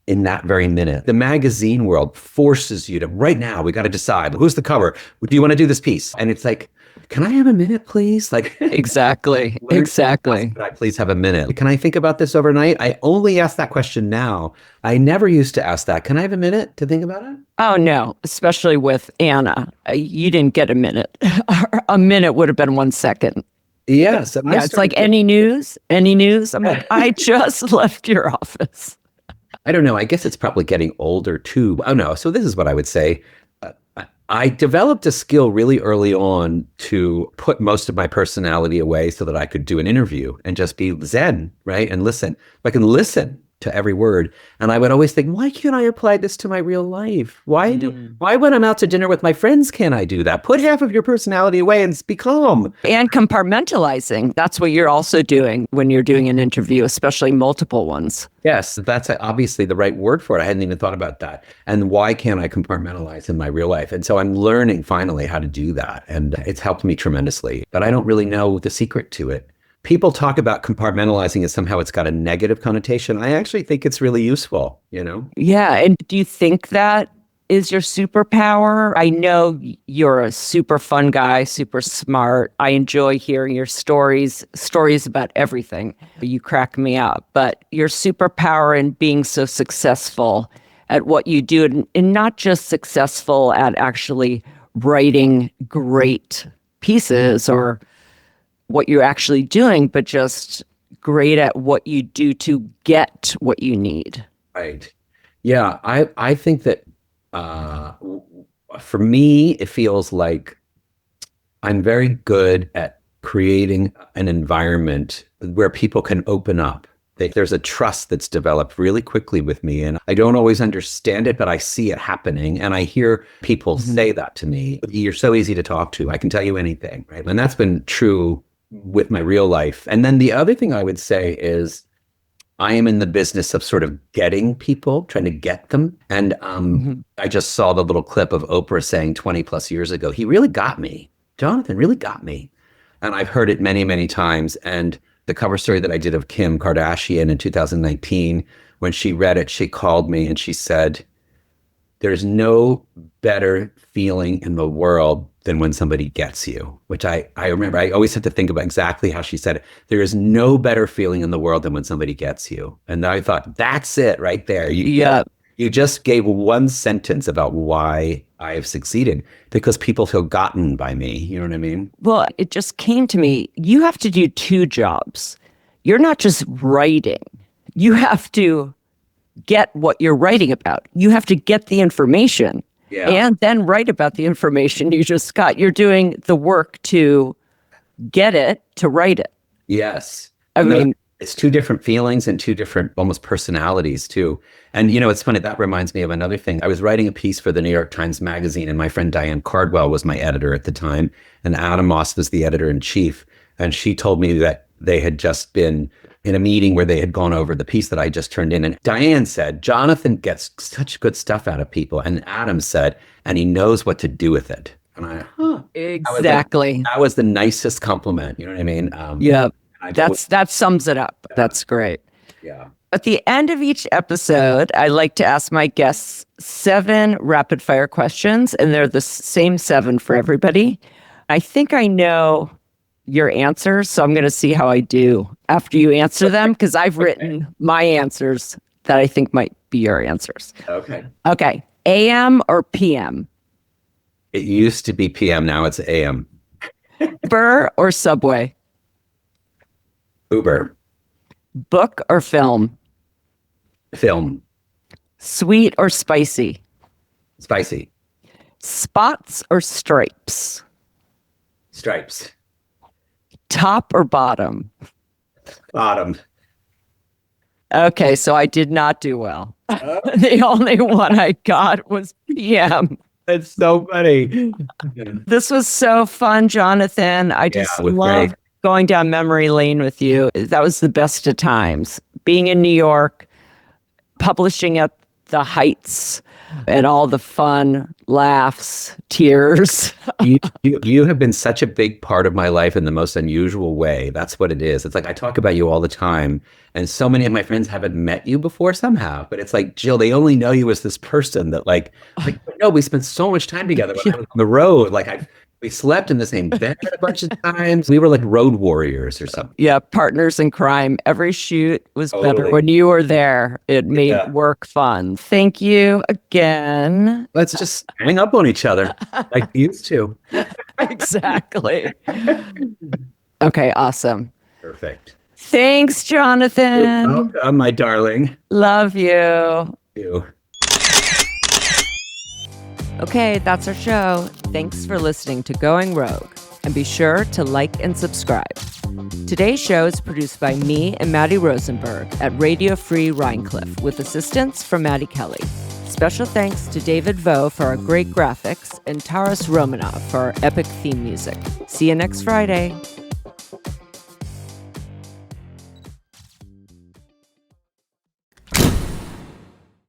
in that very minute. The magazine world forces you to, right now, we got to decide who's the cover. Do you want to do this piece? And it's like, can I have a minute, please? Like, Exactly. can I please have a minute? Can I think about this overnight? I only ask that question now. I never used to ask that. Can I have a minute to think about it? Oh, no, especially with Anna. You didn't get a minute. A minute would have been 1 second. Yes. Yeah, it's like any news. I'm like, I just left your office. I don't know. I guess it's probably getting older too. Oh no. So this is what I would say. I developed a skill really early on to put most of my personality away so that I could do an interview and just be zen, right? And listen. If I can listen to every word. And I would always think, why can't I apply this to my real life? Why when I'm out to dinner with my friends can't I do that? Put half of your personality away and be calm. And compartmentalizing. That's what you're also doing when you're doing an interview, especially multiple ones. Yes, that's obviously the right word for it. I hadn't even thought about that. And why can't I compartmentalize in my real life? And so I'm learning finally how to do that. And it's helped me tremendously. But I don't really know the secret to it. People talk about compartmentalizing as somehow it's got a negative connotation. I actually think it's really useful, you know? Yeah. And do you think that is your superpower? I know you're a super fun guy, super smart. I enjoy hearing your stories about everything. You crack me up. But your superpower in being so successful at what you do, and not just successful at actually writing great pieces or what you're actually doing, but just great at what you do to get what you need. Right. Yeah. I think that for me, it feels like I'm very good at creating an environment where people can open up. There's a trust that's developed really quickly with me. And I don't always understand it, but I see it happening. And I hear people say that to me. You're so easy to talk to. I can tell you anything. Right. And that's been true with my real life. And then the other thing I would say is I am in the business of sort of getting people, trying to get them. And I just saw the little clip of Oprah saying 20 plus years ago, he really got me. Jonathan really got me. And I've heard it many, many times. And the cover story that I did of Kim Kardashian in 2019, when she read it, she called me and she said, there's no better feeling in the world than when somebody gets you, which I remember. I always have to think about exactly how she said it. There is no better feeling in the world than when somebody gets you. And I thought, that's it right there. You just gave one sentence about why I have succeeded, because people feel gotten by me. You know what I mean? Well, it just came to me. You have to do two jobs. You're not just writing. You have to get what you're writing about. You have to get the information. Yeah. And then write about the information you just got. You're doing the work to get it, to write it. Yes. I mean, it's two different feelings and two different almost personalities too. And, you know, it's funny, that reminds me of another thing. I was writing a piece for the New York Times Magazine, and my friend Diane Cardwell was my editor at the time, and Adam Moss was the editor-in-chief. And she told me that they had just been in a meeting where they had gone over the piece that I just turned in. And Diane said, Jonathan gets such good stuff out of people. And Adam said, and he knows what to do with it. And I, exactly. That was the nicest compliment. You know what I mean? Yeah. That sums it up. Yeah. That's great. Yeah. At the end of each episode, I like to ask my guests 7 rapid fire questions, and they're the same 7 for everybody. I think I know your answers, so I'm going to see how I do after you answer them, because I've written my answers that I think might be your answers. Okay. Okay. AM or PM? It used to be PM, now it's AM. Uber or Subway? Uber. Book or film? Film. Sweet or spicy? Spicy. Spots or stripes? Stripes. Top or bottom? Bottom. Okay, so I did not do well. The only one I got was PM. It's so funny. This was so fun, Jonathan. I just it was love great. going down memory lane with you. That was the best of times. Being in New York, publishing at the Heights, and all the fun, laughs, tears. You have been such a big part of my life in the most unusual way. That's what it is. It's like I talk about you all the time, and so many of my friends haven't met you before somehow. But it's like, Jill, they only know you as this person that like no, we spent so much time together on the road. Like we slept in the same bed a bunch of times. We were like road warriors or something. Yeah, partners in crime. Every shoot was better Totally. when you were there. It made work fun. Thank you again. Let's just hang up on each other like we used to. Exactly. Okay, awesome. Perfect. Thanks, Jonathan. Welcome, my darling. Love you. You. Okay, that's our show. Thanks for listening to Going Rogue. And be sure to like and subscribe. Today's show is produced by me and Maddie Rosenberg at Radio Free Rhinecliff with assistance from Maddie Kelly. Special thanks to David Vo for our great graphics and Taras Romanov for our epic theme music. See you next Friday.